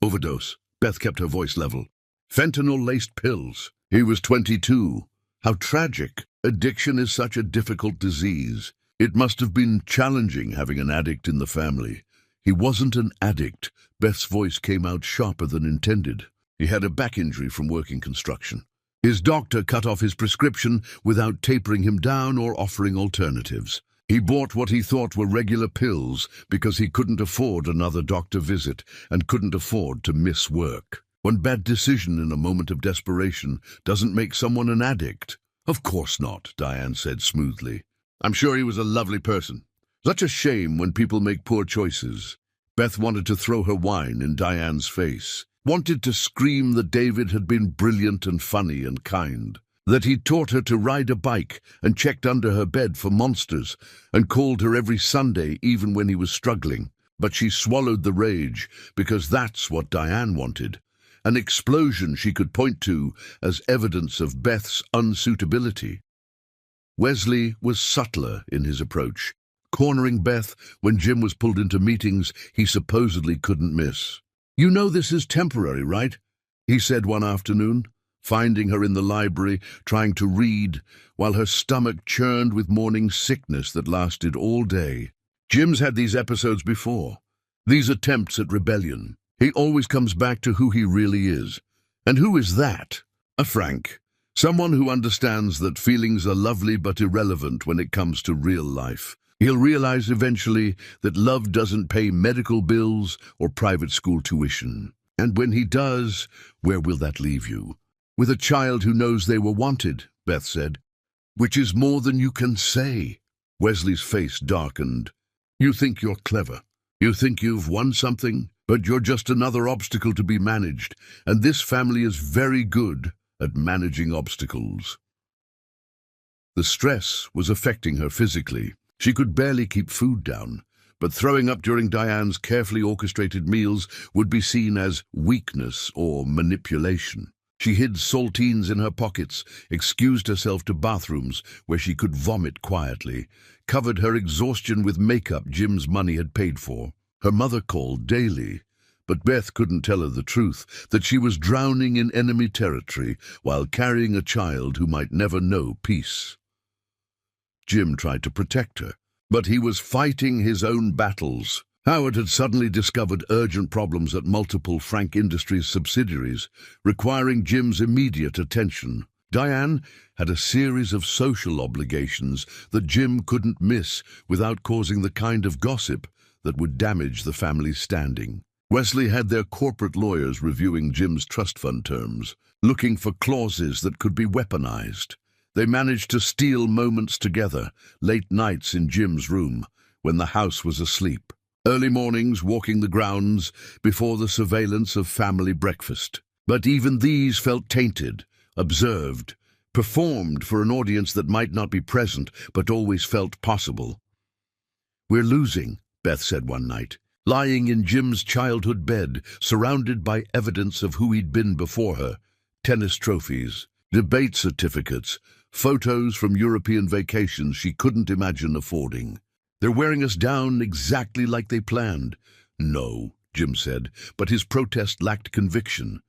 "Overdose." Beth kept her voice level. "Fentanyl-laced pills. He was 22. How tragic. Addiction is such a difficult disease. It must have been challenging having an addict in the family." "He wasn't an addict." Beth's voice came out sharper than intended. "He had a back injury from working construction. His doctor cut off his prescription without tapering him down or offering alternatives. He bought what he thought were regular pills because he couldn't afford another doctor visit and couldn't afford to miss work. One bad decision in a moment of desperation doesn't make someone an addict." "Of course not," Diane said smoothly. "I'm sure he was a lovely person. Such a shame when people make poor choices." Beth wanted to throw her wine in Diane's face, wanted to scream that David had been brilliant and funny and kind, that he'd taught her to ride a bike and checked under her bed for monsters and called her every Sunday even when he was struggling. But she swallowed the rage because that's what Diane wanted. An explosion she could point to as evidence of Beth's unsuitability. Wesley was subtler in his approach, cornering Beth when Jim was pulled into meetings he supposedly couldn't miss. "You know this is temporary, right?" he said one afternoon, finding her in the library trying to read while her stomach churned with morning sickness that lasted all day. "Jim's had these episodes before, these attempts at rebellion. He always comes back to who he really is. And who is that? A Frank. Someone who understands that feelings are lovely but irrelevant when it comes to real life. He'll realize eventually that love doesn't pay medical bills or private school tuition. And when he does, where will that leave you? With a child who knows they were wanted," Beth said. "Which is more than you can say." Wesley's face darkened. "You think you're clever. You think you've won something, but you're just another obstacle to be managed, and this family is very good at managing obstacles." The stress was affecting her physically. She could barely keep food down, but throwing up during Diane's carefully orchestrated meals would be seen as weakness or manipulation. She hid saltines in her pockets, excused herself to bathrooms where she could vomit quietly, covered her exhaustion with makeup Jim's money had paid for. Her mother called daily, but Beth couldn't tell her the truth, that she was drowning in enemy territory while carrying a child who might never know peace. Jim tried to protect her, but he was fighting his own battles. Howard had suddenly discovered urgent problems at multiple Frank Industries subsidiaries, requiring Jim's immediate attention. Diane had a series of social obligations that Jim couldn't miss without causing the kind of gossip that would damage the family's standing. Wesley had their corporate lawyers reviewing Jim's trust fund terms, looking for clauses that could be weaponized. They managed to steal moments together, late nights in Jim's room, when the house was asleep. Early mornings walking the grounds before the surveillance of family breakfast. But even these felt tainted, observed, performed for an audience that might not be present but always felt possible. "We're losing," Beth said one night, lying in Jim's childhood bed, surrounded by evidence of who he'd been before her. Tennis trophies, debate certificates, photos from European vacations she couldn't imagine affording. They're wearing us down exactly like they planned. No, Jim said, but his protest lacked conviction.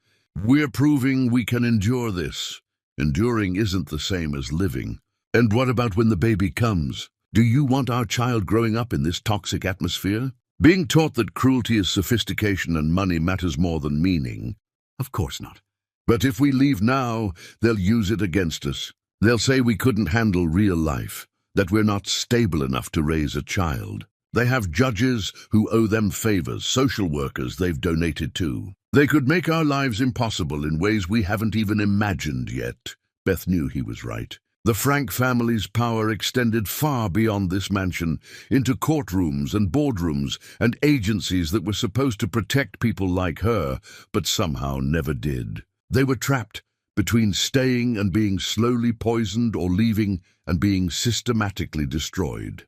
We're proving we can endure this. Enduring isn't the same as living. And what about when the baby comes? Do you want our child growing up in this toxic atmosphere? Being taught that cruelty is sophistication and money matters more than meaning? Of course not. But if we leave now, they'll use it against us. They'll say we couldn't handle real life, that we're not stable enough to raise a child. They have judges who owe them favors, social workers they've donated to. They could make our lives impossible in ways we haven't even imagined yet. Beth knew he was right. The Frank family's power extended far beyond this mansion, into courtrooms and boardrooms and agencies that were supposed to protect people like her, but somehow never did. They were trapped between staying and being slowly poisoned or leaving and being systematically destroyed.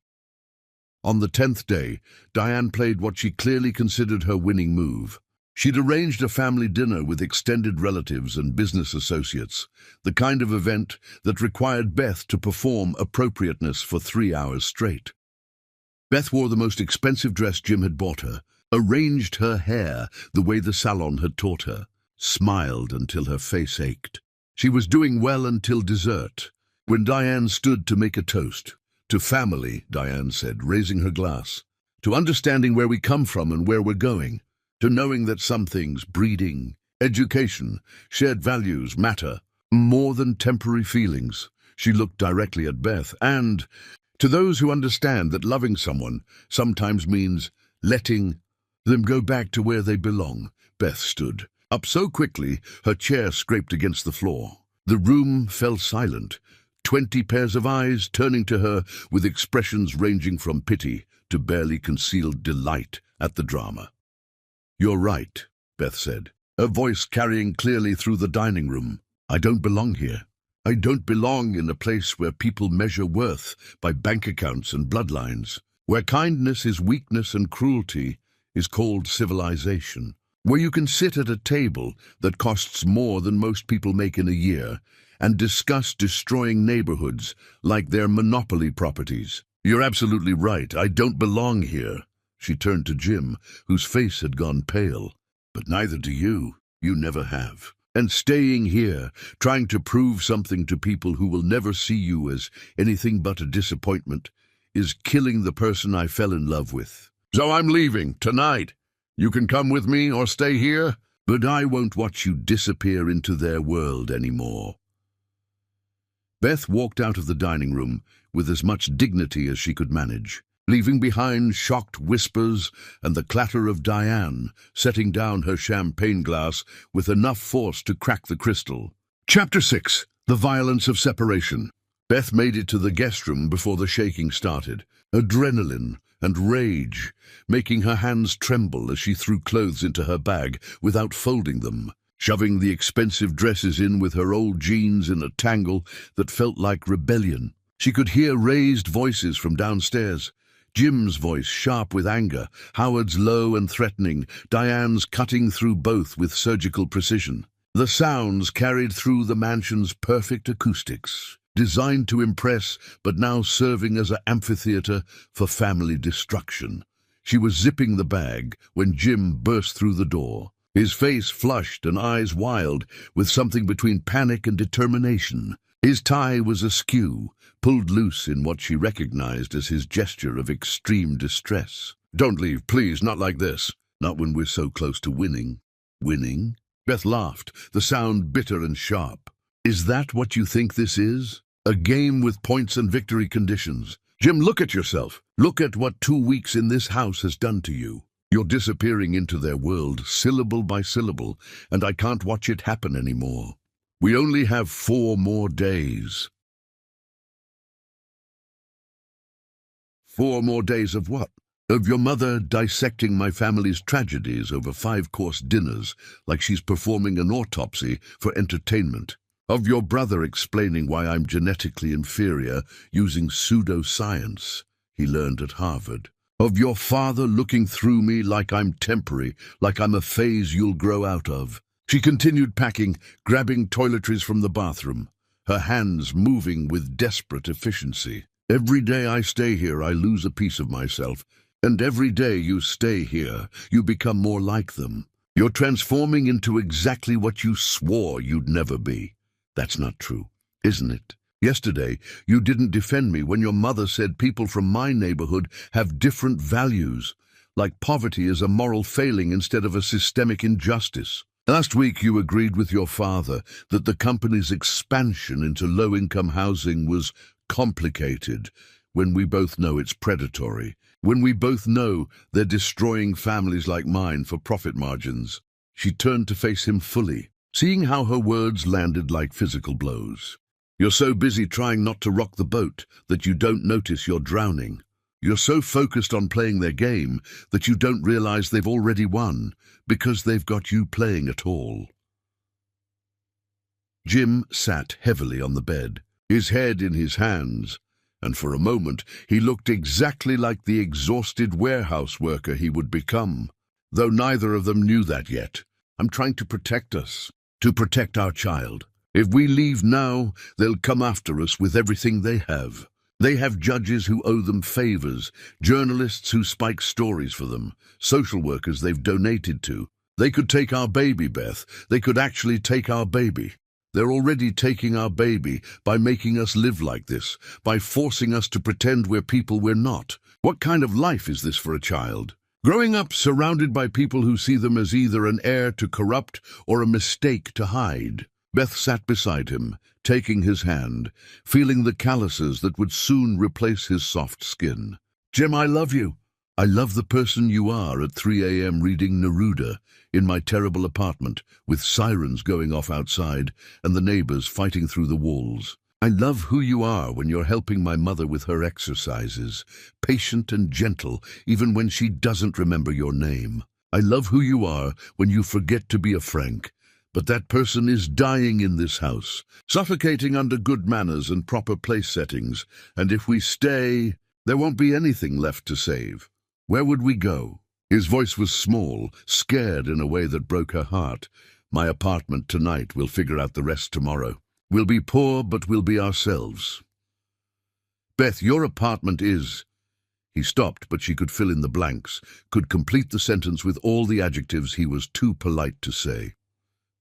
On the 10th day, Diane played what she clearly considered her winning move. She'd arranged a family dinner with extended relatives and business associates, the kind of event that required Beth to perform appropriateness for 3 hours straight. Beth wore the most expensive dress Jim had bought her, arranged her hair the way the salon had taught her, smiled until her face ached. She was doing well until dessert, when Diane stood to make a toast. To family, Diane said, raising her glass. To understanding where we come from and where we're going. To knowing that some things, breeding, education, shared values, matter more than temporary feelings. She looked directly at Beth. And to those who understand that loving someone sometimes means letting them go back to where they belong. Beth stood up so quickly her chair scraped against the floor. The room fell silent, 20 pairs of eyes turning to her with expressions ranging from pity to barely concealed delight at the drama. "You're right," Beth said, her voice carrying clearly through the dining room. "I don't belong here. I don't belong in a place where people measure worth by bank accounts and bloodlines, where kindness is weakness and cruelty is called civilization, where you can sit at a table that costs more than most people make in a year and discuss destroying neighborhoods like they're monopoly properties. You're absolutely right. I don't belong here." She turned to Jim, whose face had gone pale. "But neither do you. You never have. And staying here, trying to prove something to people who will never see you as anything but a disappointment, is killing the person I fell in love with. So I'm leaving, tonight. You can come with me or stay here, but I won't watch you disappear into their world anymore." Beth walked out of the dining room with as much dignity as she could manage, leaving behind shocked whispers and the clatter of Diane setting down her champagne glass with enough force to crack the crystal. Chapter 6. The Violence of Separation. Beth made it to the guest room before the shaking started. Adrenaline and rage making her hands tremble as she threw clothes into her bag without folding them, shoving the expensive dresses in with her old jeans in a tangle that felt like rebellion. She could hear raised voices from downstairs. Jim's voice sharp with anger, Howard's low and threatening, Diane's cutting through both with surgical precision. The sounds carried through the mansion's perfect acoustics, designed to impress but now serving as an amphitheater for family destruction. She was zipping the bag when Jim burst through the door, his face flushed and eyes wild with something between panic and determination. His tie was askew, pulled loose in what she recognized as his gesture of extreme distress. "Don't leave, please, not like this. Not when we're so close to winning." "Winning?" Beth laughed, the sound bitter and sharp. "Is that what you think this is? A game with points and victory conditions? Jim, look at yourself. Look at what 2 weeks in this house has done to you. You're disappearing into their world, syllable by syllable, and I can't watch it happen anymore. We only have 4 more days." 4 more days of what? Of your mother dissecting my family's tragedies over 5-course dinners like she's performing an autopsy for entertainment. Of your brother explaining why I'm genetically inferior using pseudoscience he learned at Harvard. Of your father looking through me like I'm temporary, like I'm a phase you'll grow out of. She continued packing, grabbing toiletries from the bathroom, her hands moving with desperate efficiency. Every day I stay here, I lose a piece of myself. And every day you stay here, you become more like them. You're transforming into exactly what you swore you'd never be. That's not true, isn't it? Yesterday, you didn't defend me when your mother said people from my neighborhood have different values, like poverty is a moral failing instead of a systemic injustice. Last week, you agreed with your father that the company's expansion into low-income housing was complicated, when we both know it's predatory, when we both know they're destroying families like mine for profit margins. She turned to face him fully, seeing how her words landed like physical blows. You're so busy trying not to rock the boat that you don't notice you're drowning. You're so focused on playing their game that you don't realize they've already won because they've got you playing at all. Jim sat heavily on the bed, his head in his hands, and for a moment he looked exactly like the exhausted warehouse worker he would become, though neither of them knew that yet. I'm trying to protect us, to protect our child. If we leave now, they'll come after us with everything they have. They have judges who owe them favors, journalists who spike stories for them, social workers they've donated to. They could take our baby, Beth. They could actually take our baby. They're already taking our baby by making us live like this, by forcing us to pretend we're people we're not. What kind of life is this for a child? Growing up surrounded by people who see them as either an heir to corrupt or a mistake to hide. Beth sat beside him, taking his hand, feeling the calluses that would soon replace his soft skin. Jim, I love you. I love the person you are at 3 a.m. reading Neruda in my terrible apartment, with sirens going off outside and the neighbors fighting through the walls. I love who you are when you're helping my mother with her exercises, patient and gentle even when she doesn't remember your name. I love who you are when you forget to be a Frank. But that person is dying in this house, suffocating under good manners and proper place settings, and if we stay, there won't be anything left to save. Where would we go? His voice was small, scared in a way that broke her heart. My apartment tonight, we'll figure out the rest tomorrow. We'll be poor, but we'll be ourselves. Beth, your apartment is... He stopped, but she could fill in the blanks, could complete the sentence with all the adjectives he was too polite to say.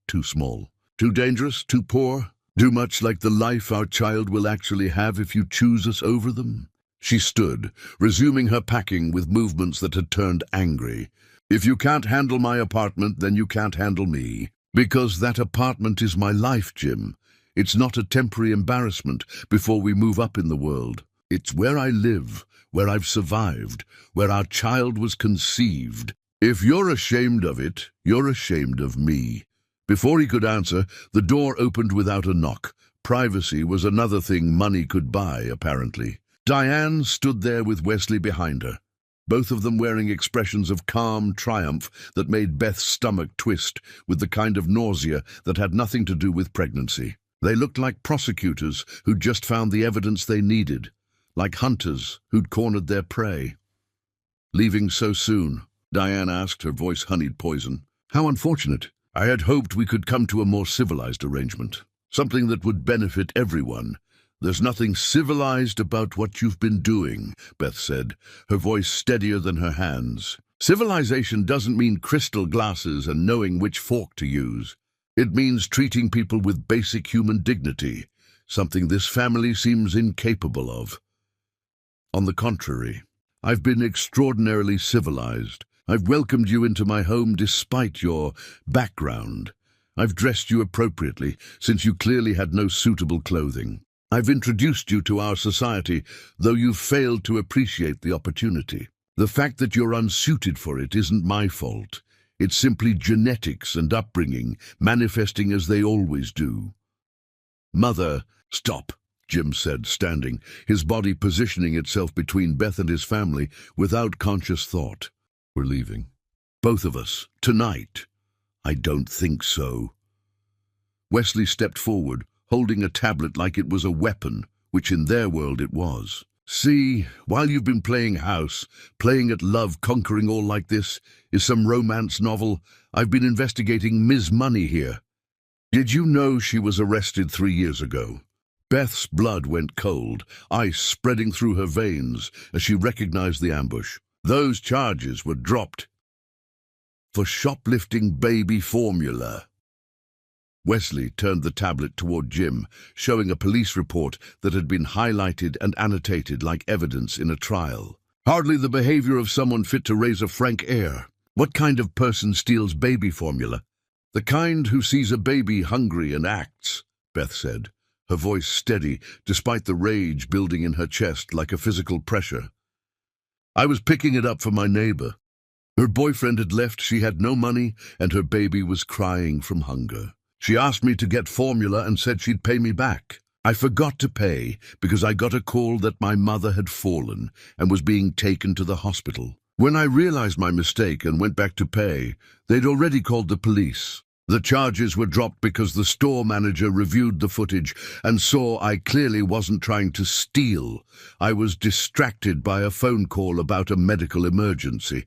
Too small, too dangerous, too poor, too much like the life our child will actually have if you choose us over them. She stood, resuming her packing with movements that had turned angry. If you can't handle my apartment, then you can't handle me. Because that apartment is my life, Jim. It's not a temporary embarrassment before we move up in the world. It's where I live, where I've survived, where our child was conceived. If you're ashamed of it, you're ashamed of me. Before he could answer, the door opened without a knock. Privacy was another thing money could buy, apparently. Diane stood there with Wesley behind her, both of them wearing expressions of calm triumph that made Beth's stomach twist with the kind of nausea that had nothing to do with pregnancy. They looked like prosecutors who'd just found the evidence they needed, like hunters who'd cornered their prey. Leaving so soon? Diane asked, her voice honeyed poison. How unfortunate. I had hoped we could come to a more civilized arrangement, something that would benefit everyone. There's nothing civilized about what you've been doing, Beth said, her voice steadier than her hands. Civilization doesn't mean crystal glasses and knowing which fork to use. It means treating people with basic human dignity, something this family seems incapable of. On the contrary, I've been extraordinarily civilized. I've welcomed you into my home despite your background. I've dressed you appropriately, since you clearly had no suitable clothing. I've introduced you to our society, though you've failed to appreciate the opportunity. The fact that you're unsuited for it isn't my fault. It's simply genetics and upbringing, manifesting as they always do. Mother, stop, Jim said, standing, his body positioning itself between Beth and his family without conscious thought. We're leaving. Both of us. Tonight. I don't think so. Wesley stepped forward, holding a tablet like it was a weapon, which in their world it was. See, while you've been playing house, playing at love, conquering all like this, is some romance novel, I've been investigating Ms. Money here. Did you know she was arrested 3 years ago? Beth's blood went cold, ice spreading through her veins as she recognized the ambush. Those charges were dropped for shoplifting baby formula. Wesley turned the tablet toward Jim, showing a police report that had been highlighted and annotated like evidence in a trial. Hardly the behavior of someone fit to raise a frank heir. What kind of person steals baby formula? The kind who sees a baby hungry and acts, Beth said, her voice steady despite the rage building in her chest like a physical pressure. I was picking it up for my neighbor. Her boyfriend had left, she had no money, and her baby was crying from hunger. She asked me to get formula and said she'd pay me back. I forgot to pay because I got a call that my mother had fallen and was being taken to the hospital. When I realized my mistake and went back to pay, they'd already called the police. The charges were dropped because the store manager reviewed the footage and saw I clearly wasn't trying to steal. I was distracted by a phone call about a medical emergency.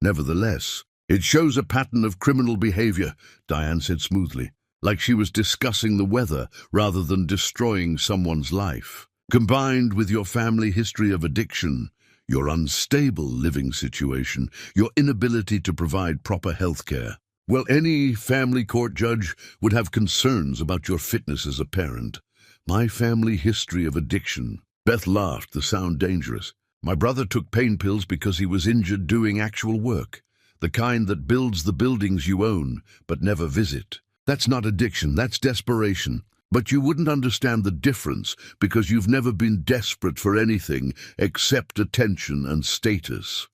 Nevertheless, it shows a pattern of criminal behavior, Diane said smoothly, like she was discussing the weather rather than destroying someone's life. Combined with your family history of addiction, your unstable living situation, your inability to provide proper health care. Well, any family court judge would have concerns about your fitness as a parent. My family history of addiction. Beth laughed, the sound dangerous. My brother took pain pills because he was injured doing actual work. The kind that builds the buildings you own, but never visit. That's not addiction, that's desperation. But you wouldn't understand the difference because you've never been desperate for anything except attention and status.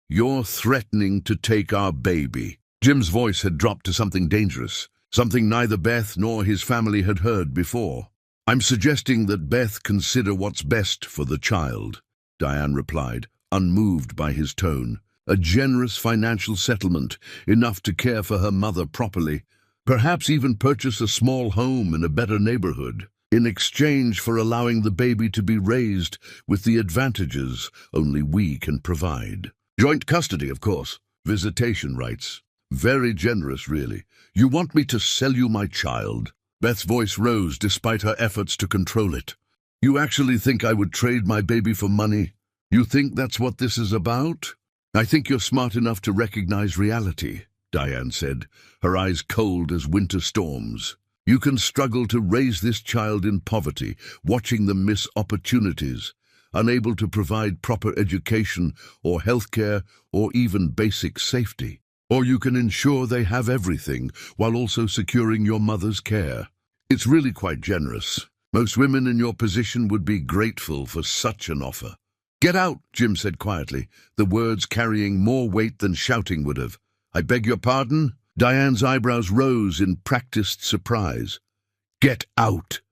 You're threatening to take our baby. Jim's voice had dropped to something dangerous, something neither Beth nor his family had heard before. I'm suggesting that Beth consider what's best for the child, Diane replied, unmoved by his tone. A generous financial settlement, enough to care for her mother properly, perhaps even purchase a small home in a better neighborhood, in exchange for allowing the baby to be raised with the advantages only we can provide. Joint custody, of course. Visitation rights. Very generous, really. You want me to sell you my child? Beth's voice rose despite her efforts to control it. You actually think I would trade my baby for money? You think that's what this is about? I think you're smart enough to recognize reality, Diane said, her eyes cold as winter storms. You can struggle to raise this child in poverty, watching them miss opportunities, unable to provide proper education or health care or even basic safety. Or you can ensure they have everything while also securing your mother's care. It's really quite generous. Most women in your position would be grateful for such an offer. Get out, Jim said quietly, the words carrying more weight than shouting would have. I beg your pardon? Diane's eyebrows rose in practiced surprise. Get out!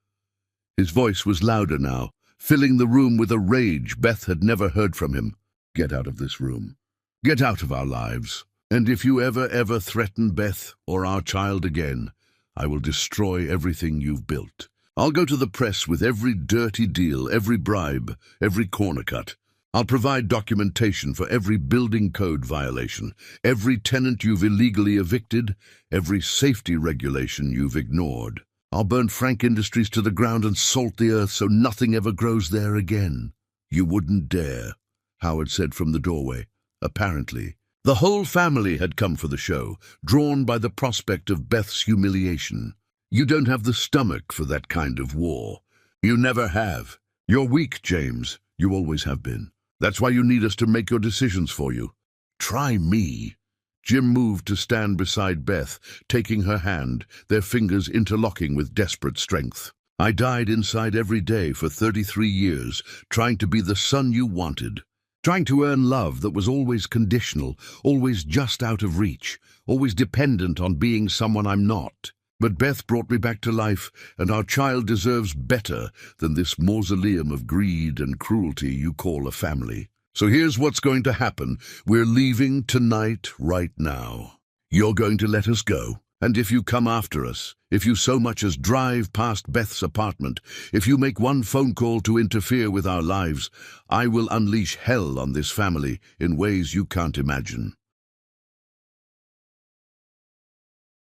His voice was louder now, filling the room with a rage Beth had never heard from him. Get out of this room. Get out of our lives. And if you ever threaten Beth or our child again, I will destroy everything you've built. I'll go to the press with every dirty deal, every bribe, every corner cut. I'll provide documentation for every building code violation, every tenant you've illegally evicted, every safety regulation you've ignored. I'll burn Frank Industries to the ground and salt the earth so nothing ever grows there again. You wouldn't dare, Howard said from the doorway. Apparently, the whole family had come for the show, drawn by the prospect of Beth's humiliation. You don't have the stomach for that kind of war. You never have. You're weak, James. You always have been. That's why you need us to make your decisions for you. Try me. Jim moved to stand beside Beth, taking her hand, their fingers interlocking with desperate strength. I died inside every day for 33 years, trying to be the son you wanted. Trying to earn love that was always conditional, always just out of reach, always dependent on being someone I'm not. But Beth brought me back to life, and our child deserves better than this mausoleum of greed and cruelty you call a family. So here's what's going to happen. We're leaving tonight, right now. You're going to let us go, And if you come after us, if you so much as drive past Beth's apartment, if you make one phone call to interfere with our lives, I will unleash hell on this family in ways you can't imagine."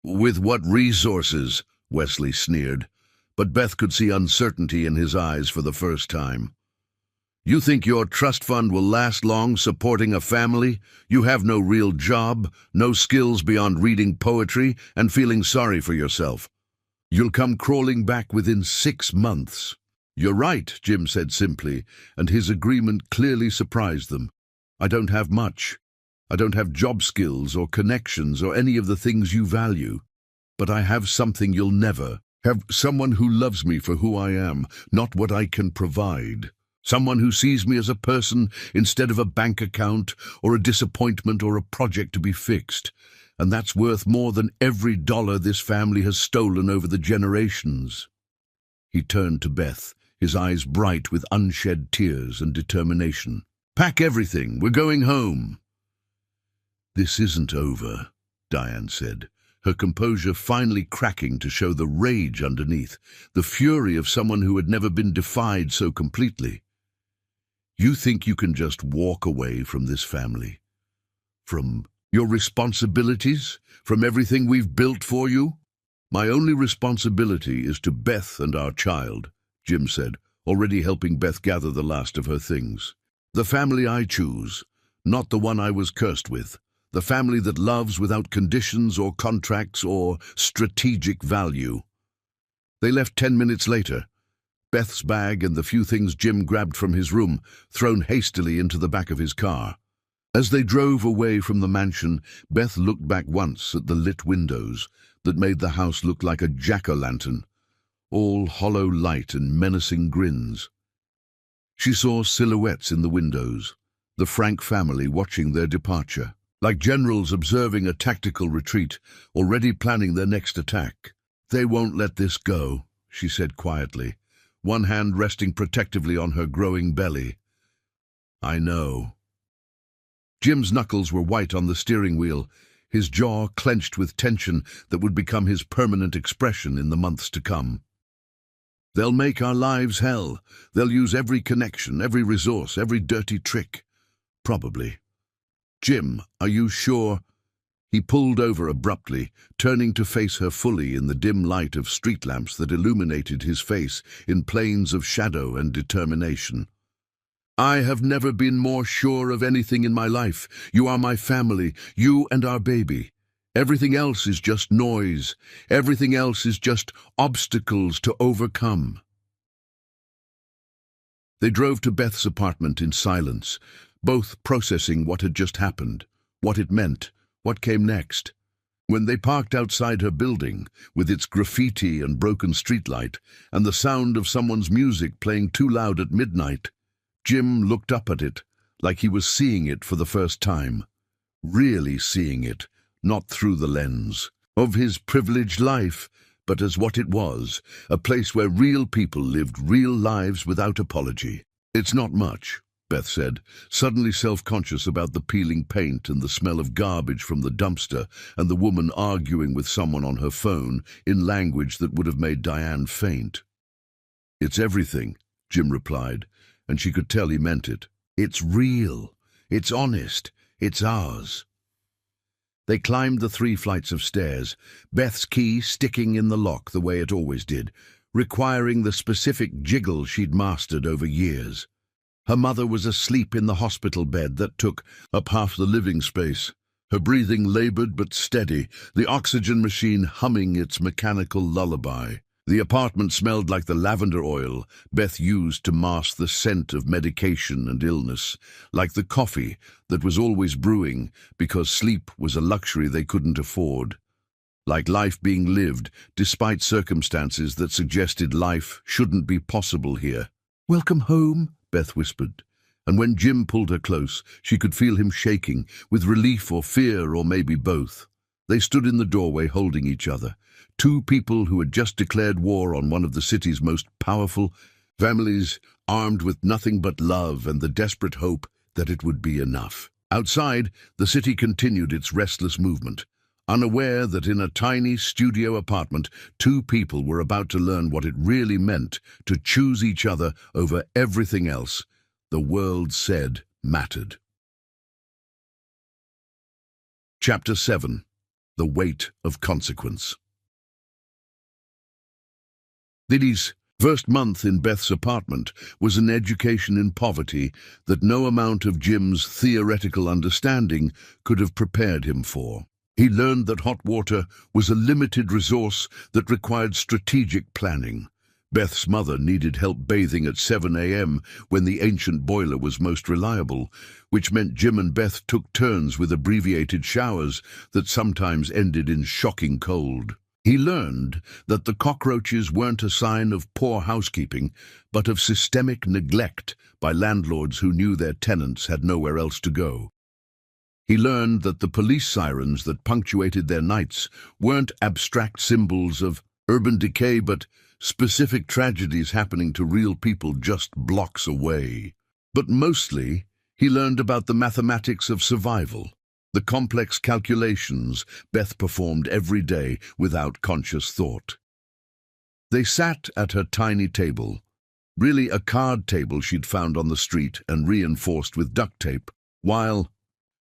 "With what resources?" Wesley sneered, but Beth could see uncertainty in his eyes for the first time. "You think your trust fund will last long supporting a family? You have no real job, no skills beyond reading poetry and feeling sorry for yourself. You'll come crawling back within 6 months." "You're right," Jim said simply, and his agreement clearly surprised them. "I don't have much. I don't have job skills or connections or any of the things you value. But I have something you'll never have, someone who loves me for who I am, not what I can provide. Someone who sees me as a person instead of a bank account or a disappointment or a project to be fixed. And that's worth more than every dollar this family has stolen over the generations." He turned to Beth, his eyes bright with unshed tears and determination. "Pack everything, we're going home." "This isn't over," Diane said, her composure finally cracking to show the rage underneath, the fury of someone who had never been defied so completely. "You think you can just walk away from this family? From your responsibilities? From everything we've built for you?" "My only responsibility is to Beth and our child," Jim said, already helping Beth gather the last of her things. "The family I choose, not the one I was cursed with. The family that loves without conditions or contracts or strategic value." They left 10 minutes later, Beth's bag and the few things Jim grabbed from his room thrown hastily into the back of his car. As they drove away from the mansion, Beth looked back once at the lit windows that made the house look like a jack-o'-lantern, all hollow light and menacing grins. She saw silhouettes in the windows, the Frank family watching their departure, like generals observing a tactical retreat, already planning their next attack. "They won't let this go," she said quietly, one hand resting protectively on her growing belly. "I know." Jim's knuckles were white on the steering wheel, his jaw clenched with tension that would become his permanent expression in the months to come. "They'll make our lives hell. They'll use every connection, every resource, every dirty trick. Probably. Jim, are you sure?" He pulled over abruptly, turning to face her fully in the dim light of street lamps that illuminated his face in planes of shadow and determination. "I have never been more sure of anything in my life. You are my family, you and our baby. Everything else is just noise. Everything else is just obstacles to overcome." They drove to Beth's apartment in silence, both processing what had just happened, what it meant, what came next. When they parked outside her building, with its graffiti and broken streetlight, and the sound of someone's music playing too loud at midnight, Jim looked up at it, like he was seeing it for the first time. Really seeing it, not through the lens of his privileged life, but as what it was, a place where real people lived real lives without apology. "It's not much," Beth said, suddenly self-conscious about the peeling paint and the smell of garbage from the dumpster and the woman arguing with someone on her phone in language that would have made Diane faint. "It's everything," Jim replied, and she could tell he meant it. "It's real. It's honest. It's ours." They climbed the 3 flights of stairs, Beth's key sticking in the lock the way it always did, requiring the specific jiggle she'd mastered over years. Her mother was asleep in the hospital bed that took up half the living space, her breathing labored but steady, the oxygen machine humming its mechanical lullaby. The apartment smelled like the lavender oil Beth used to mask the scent of medication and illness, like the coffee that was always brewing because sleep was a luxury they couldn't afford, like life being lived despite circumstances that suggested life shouldn't be possible here. "Welcome home," Beth whispered, and when Jim pulled her close, she could feel him shaking, with relief or fear or maybe both. They stood in the doorway holding each other, 2 people who had just declared war on one of the city's most powerful families, armed with nothing but love and the desperate hope that it would be enough. Outside, the city continued its restless movement, unaware that in a tiny studio apartment, two people were about to learn what it really meant to choose each other over everything else the world said mattered. Chapter 7. The Weight of Consequence. Lily's first month in Beth's apartment was an education in poverty that no amount of Jim's theoretical understanding could have prepared him for. He learned that hot water was a limited resource that required strategic planning. Beth's mother needed help bathing at 7 a.m. when the ancient boiler was most reliable, which meant Jim and Beth took turns with abbreviated showers that sometimes ended in shocking cold. He learned that the cockroaches weren't a sign of poor housekeeping, but of systemic neglect by landlords who knew their tenants had nowhere else to go. He learned that the police sirens that punctuated their nights weren't abstract symbols of urban decay, but specific tragedies happening to real people just blocks away. But mostly, he learned about the mathematics of survival, the complex calculations Beth performed every day without conscious thought. They sat at her tiny table, really a card table she'd found on the street and reinforced with duct tape, while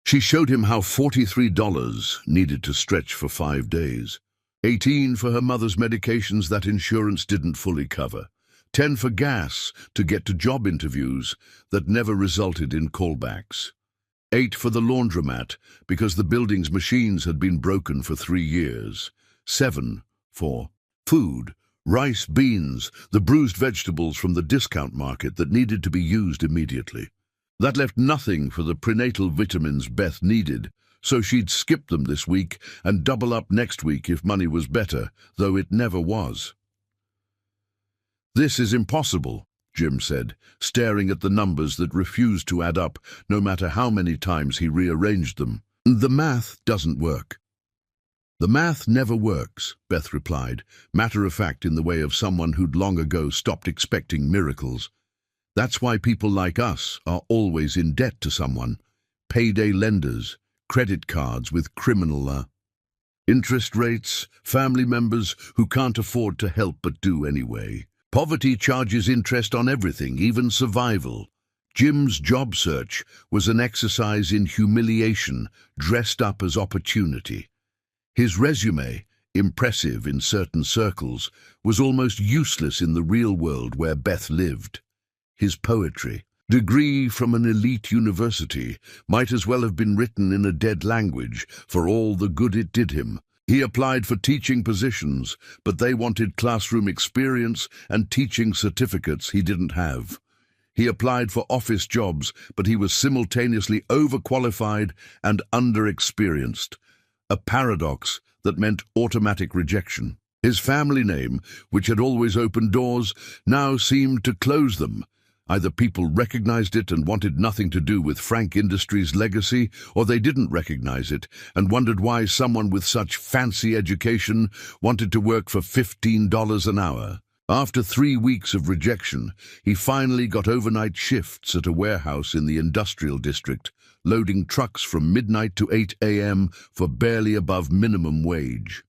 she showed him how $43 needed to stretch for 5 days. 18 for her mother's medications that insurance didn't fully cover. 10 for gas to get to job interviews that never resulted in callbacks. 8 for the laundromat because the building's machines had been broken for 3 years. 7 for food, rice, beans, the bruised vegetables from the discount market that needed to be used immediately. That left nothing for the prenatal vitamins Beth needed, so she'd skip them this week and double up next week if money was better, though it never was. "This is impossible," Jim said, staring at the numbers that refused to add up, no matter how many times he rearranged them. "The math doesn't work." "The math never works," Beth replied, matter-of-fact in the way of someone who'd long ago stopped expecting miracles. "That's why people like us are always in debt to someone. Payday lenders, credit cards with criminal interest rates, family members who can't afford to help but do anyway. Poverty charges interest on everything, even survival." Jim's job search was an exercise in humiliation dressed up as opportunity. His resume, impressive in certain circles, was almost useless in the real world where Beth lived. His poetry, degree from an elite university, might as well have been written in a dead language for all the good it did him. He applied for teaching positions, but they wanted classroom experience and teaching certificates he didn't have. He applied for office jobs, but he was simultaneously overqualified and underexperienced, a paradox that meant automatic rejection. His family name, which had always opened doors, now seemed to close them. Either people recognized it and wanted nothing to do with Frank Industries' legacy, or they didn't recognize it and wondered why someone with such fancy education wanted to work for $15 an hour. After 3 weeks of rejection, he finally got overnight shifts at a warehouse in the industrial district, loading trucks from midnight to 8 a.m. for barely above minimum wage.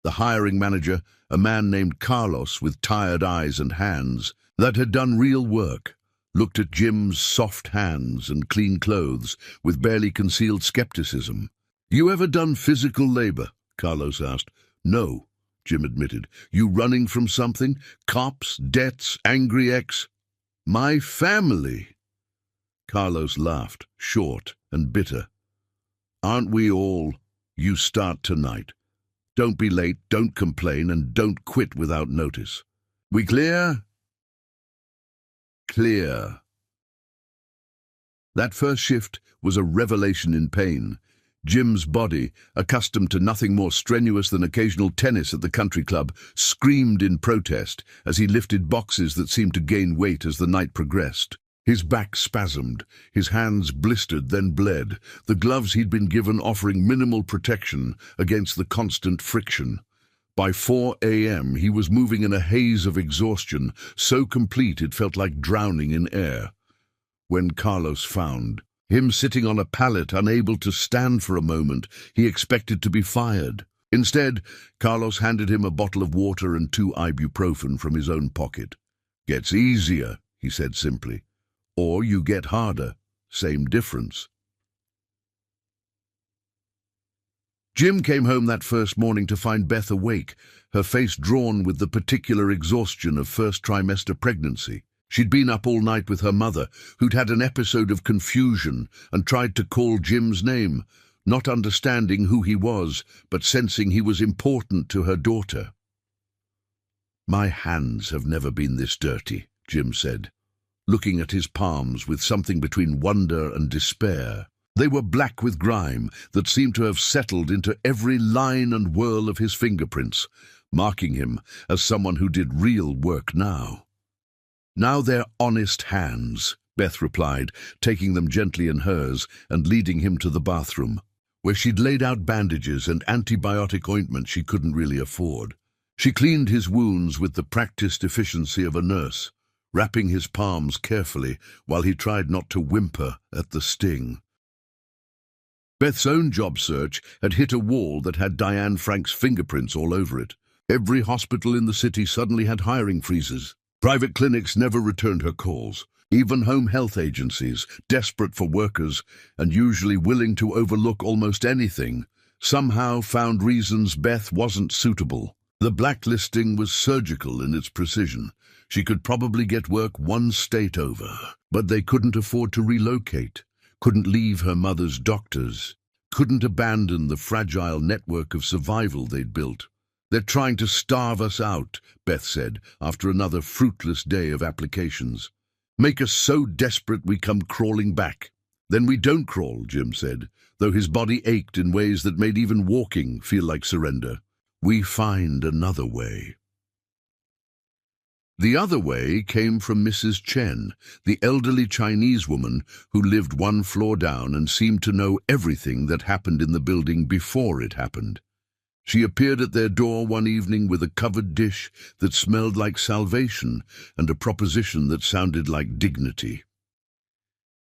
The hiring manager, a man named Carlos with tired eyes and hands, that had done real work, looked at Jim's soft hands and clean clothes with barely concealed skepticism. "You ever done physical labor?" Carlos asked. "No," Jim admitted. "You running from something? Cops, debts, angry ex?" "My family." Carlos laughed, short and bitter. "Aren't we all? You start tonight. Don't be late, don't complain, and don't quit without notice. We clear?" Clear. That first shift was a revelation in pain. Jim's body, accustomed to nothing more strenuous than occasional tennis at the country club, screamed in protest as he lifted boxes that seemed to gain weight as the night progressed. His back spasmed, his hands blistered, then bled, the gloves he'd been given offering minimal protection against the constant friction. By 4 a.m. he was moving in a haze of exhaustion, so complete it felt like drowning in air. When Carlos found Him sitting on a pallet, unable to stand for a moment, he expected to be fired. Instead, Carlos handed him a bottle of water and 2 ibuprofen from his own pocket. "Gets easier," he said simply. "Or you get harder. Same difference." Jim came home that first morning to find Beth awake, her face drawn with the particular exhaustion of first trimester pregnancy. She'd been up all night with her mother, who'd had an episode of confusion and tried to call Jim's name, not understanding who he was, but sensing he was important to her daughter. "My hands have never been this dirty," Jim said, looking at his palms with something between wonder and despair. They were black with grime that seemed to have settled into every line and whirl of his fingerprints, marking him as someone who did real work now. "Now they're honest hands," Beth replied, taking them gently in hers and leading him to the bathroom, where she'd laid out bandages and antibiotic ointment she couldn't really afford. She cleaned his wounds with the practiced efficiency of a nurse, wrapping his palms carefully while he tried not to whimper at the sting. Beth's own job search had hit a wall that had Diane Frank's fingerprints all over it. Every hospital in the city suddenly had hiring freezes. Private clinics never returned her calls. Even home health agencies, desperate for workers and usually willing to overlook almost anything, somehow found reasons Beth wasn't suitable. The blacklisting was surgical in its precision. She could probably get work 1 state over, but they couldn't afford to relocate, couldn't leave her mother's doctors, couldn't abandon the fragile network of survival they'd built. "They're trying to starve us out," Beth said, after another fruitless day of applications. "Make us so desperate we come crawling back." "Then we don't crawl," Jim said, though his body ached in ways that made even walking feel like surrender. "We find another way." The other way came from Mrs. Chen, the elderly Chinese woman who lived 1 floor down and seemed to know everything that happened in the building before it happened. She appeared at their door one evening with a covered dish that smelled like salvation and a proposition that sounded like dignity.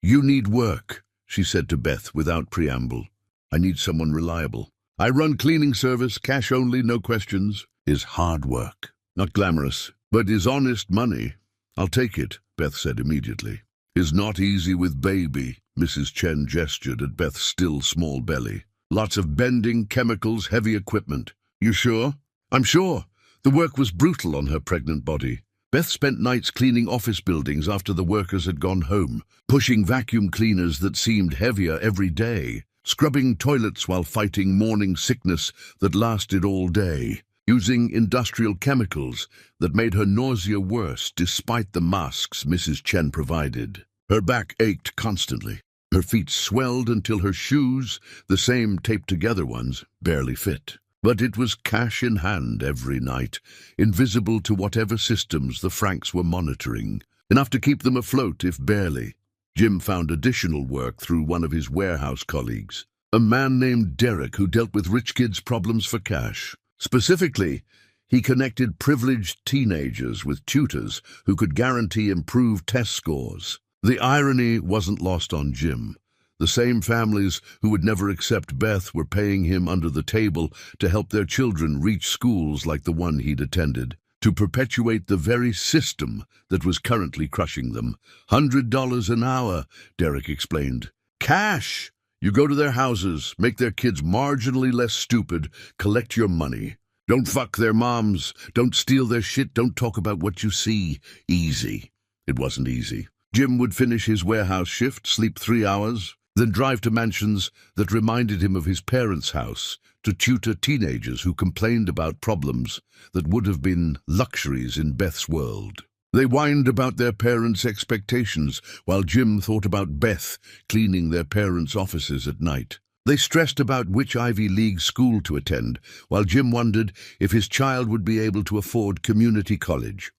"You need work," she said to Beth without preamble. "I need someone reliable. I run cleaning service, cash only, no questions. Is hard work. Not glamorous, but is honest money. I'll take it," Beth said immediately. "Is not easy with baby," Mrs. Chen gestured at Beth's still small belly. "Lots of bending, chemicals, heavy equipment. You sure?" "I'm sure." The work was brutal on her pregnant body. Beth spent nights cleaning office buildings after the workers had gone home, pushing vacuum cleaners that seemed heavier every day, scrubbing toilets while fighting morning sickness that lasted all day, using industrial chemicals that made her nausea worse despite the masks Mrs. Chen provided. Her back ached constantly. Her feet swelled until her shoes, the same taped-together ones, barely fit. But it was cash in hand every night, invisible to whatever systems the Franks were monitoring, enough to keep them afloat if barely. Jim found additional work through one of his warehouse colleagues, a man named Derek who dealt with rich kids' problems for cash. Specifically, he connected privileged teenagers with tutors who could guarantee improved test scores. The irony wasn't lost on Jim. The same families who would never accept Beth were paying him under the table to help their children reach schools like the one he'd attended, to perpetuate the very system that was currently crushing them. $100 an hour, Derek explained. Cash! You go to their houses, make their kids marginally less stupid, collect your money. Don't fuck their moms, don't steal their shit, don't talk about what you see. Easy. It wasn't easy. Jim would finish his warehouse shift, sleep 3 hours, then drive to mansions that reminded him of his parents' house to tutor teenagers who complained about problems that would have been luxuries in Beth's world. They whined about their parents' expectations while Jim thought about Beth cleaning their parents' offices at night. They stressed about which Ivy League school to attend, while Jim wondered if his child would be able to afford community college.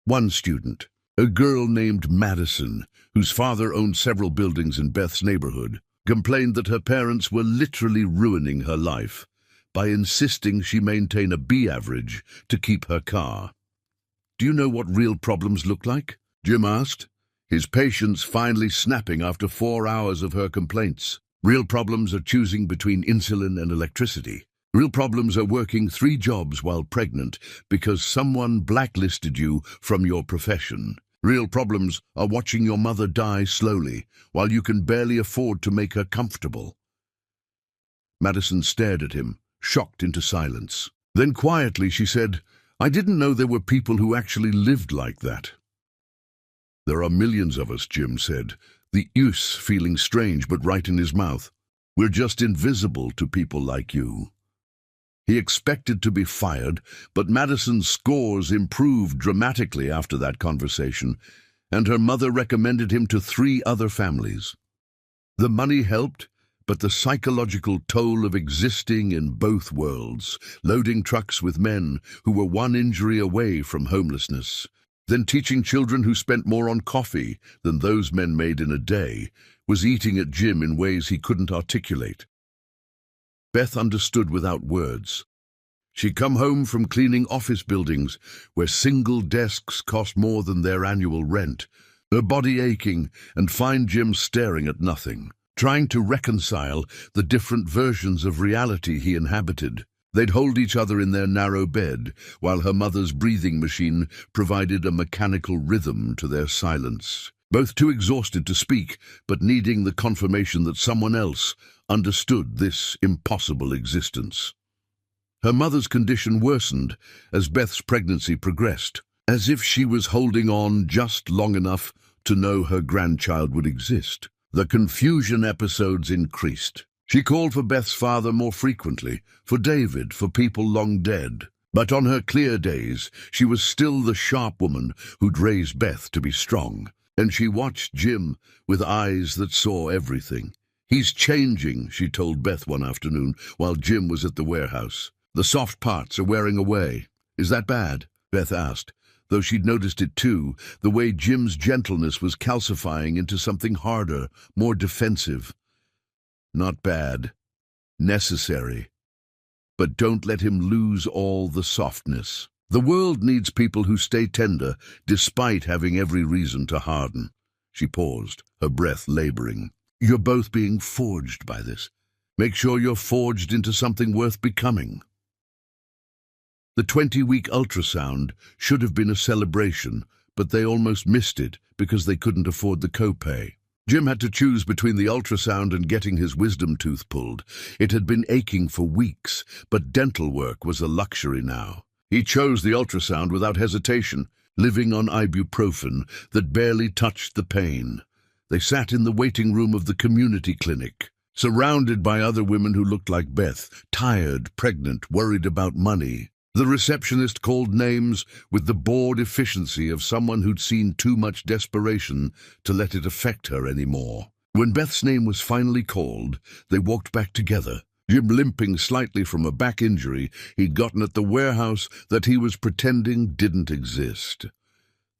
One student, a girl named Madison, whose father owned several buildings in Beth's neighborhood, complained that her parents were literally ruining her life by insisting she maintain a B average to keep her car. "Do you know what real problems look like?" Jim asked. his patience finally snapping after 4 hours of her complaints. Real problems are choosing between insulin and electricity. Real problems are working 3 jobs while pregnant because someone blacklisted you from your profession. Real problems are watching your mother die slowly while you can barely afford to make her comfortable. Madison stared at him, shocked into silence. Then quietly she said, "I didn't know there were people who actually lived like that." "There are millions of us," Jim said, the use feeling strange but right in his mouth. "We're just invisible to people like you." He expected to be fired, but Madison's scores improved dramatically after that conversation, and her mother recommended him to 3 other families. The money helped, but the psychological toll of existing in both worlds, loading trucks with men who were 1 injury away from homelessness, then teaching children who spent more on coffee than those men made in a day, was eating at Jim in ways he couldn't articulate. Beth understood without words. She'd come home from cleaning office buildings where single desks cost more than their annual rent, her body aching and find Jim staring at nothing, trying to reconcile the different versions of reality he inhabited. They'd hold each other in their narrow bed, while her mother's breathing machine provided a mechanical rhythm to their silence. Both too exhausted to speak, but needing the confirmation that someone else understood this impossible existence. Her mother's condition worsened as Beth's pregnancy progressed, as if she was holding on just long enough to know her grandchild would exist. The confusion episodes increased. She called for Beth's father more frequently, for David, for people long dead. But on her clear days, she was still the sharp woman who'd raised Beth to be strong. And she watched Jim with eyes that saw everything. "He's changing," she told Beth one afternoon while Jim was at the warehouse. "The soft parts are wearing away." "Is that bad?" Beth asked, though she'd noticed it too, the way Jim's gentleness was calcifying into something harder, more defensive. "Not bad. Necessary. But don't let him lose all the softness. The world needs people who stay tender despite having every reason to harden." She paused, her breath laboring. "You're both being forged by this. Make sure you're forged into something worth becoming." The 20-week ultrasound should have been a celebration, but they almost missed it because they couldn't afford the copay. Jim had to choose between the ultrasound and getting his wisdom tooth pulled. It had been aching for weeks, but dental work was a luxury now. He chose the ultrasound without hesitation, living on ibuprofen that barely touched the pain. They sat in the waiting room of the community clinic, surrounded by other women who looked like Beth, tired, pregnant, worried about money. The receptionist called names with the bored efficiency of someone who'd seen too much desperation to let it affect her anymore. When Beth's name was finally called, they walked back together, Jim limping slightly from a back injury he'd gotten at the warehouse that he was pretending didn't exist.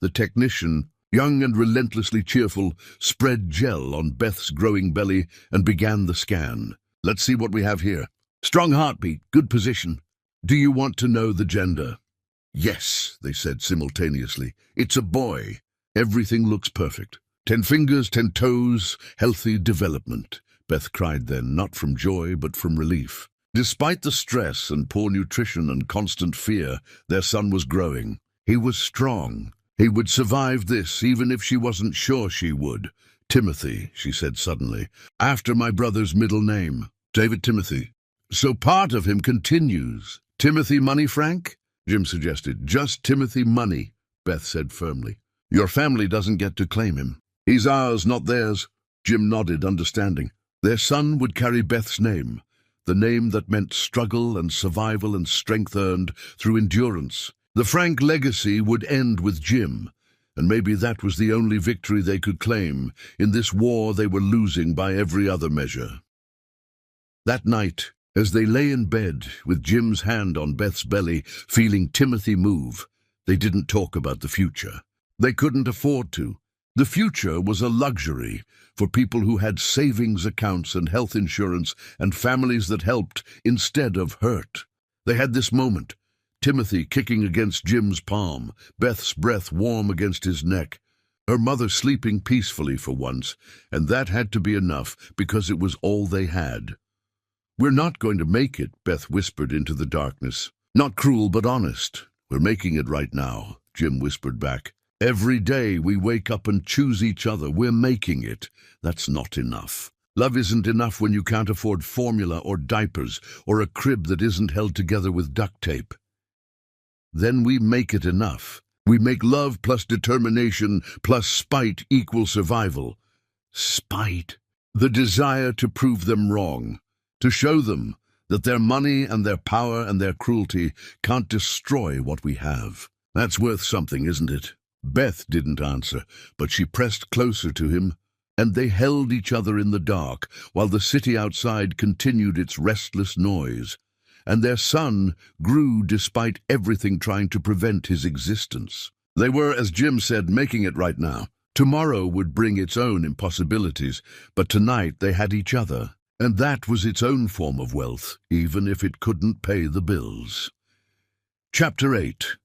The technician, young and relentlessly cheerful, spread gel on Beth's growing belly and began the scan. "Let's see what we have here. Strong heartbeat, good position. Do you want to know the gender?" "Yes," they said simultaneously. "It's a boy. Everything looks perfect. 10 fingers, 10 toes, healthy development." Beth cried then, not from joy, but from relief. Despite the stress and poor nutrition and constant fear, their son was growing. He was strong. He would survive this, even if she wasn't sure she would. "Timothy," she said suddenly, "after my brother's middle name. David Timothy. So part of him continues." "Timothy Money Frank?" Jim suggested. "Just Timothy Money," Beth said firmly. "Your family doesn't get to claim him. He's ours, not theirs." Jim nodded, understanding. Their son would carry Beth's name, the name that meant struggle and survival and strength earned through endurance. The Frank legacy would end with Jim, and maybe that was the only victory they could claim in this war they were losing by every other measure. That night, as they lay in bed with Jim's hand on Beth's belly, feeling Timothy move, they didn't talk about the future. They couldn't afford to. The future was a luxury for people who had savings accounts and health insurance and families that helped instead of hurt. They had this moment, Timothy kicking against Jim's palm, Beth's breath warm against his neck, Her mother sleeping peacefully for once, and that had to be enough because it was all they had. "We're not going to make it," Beth whispered into the darkness. "Not cruel, but honest. We're making it right now," Jim whispered back. "Every day we wake up and choose each other. We're making it. That's not enough. Love isn't enough when you can't afford formula or diapers or a crib that isn't held together with duct tape. Then we make it enough. We make love plus determination plus spite equal survival." Spite. The desire to prove them wrong. To show them that their money and their power and their cruelty can't destroy what we have. That's worth something, isn't it? Beth didn't answer, but she pressed closer to him, and they held each other in the dark while the city outside continued its restless noise, and their son grew despite everything trying to prevent his existence. They were, as Jim said, making it right now. Tomorrow would bring its own impossibilities, but tonight they had each other, and that was its own form of wealth, even if it couldn't pay the bills. Chapter 8.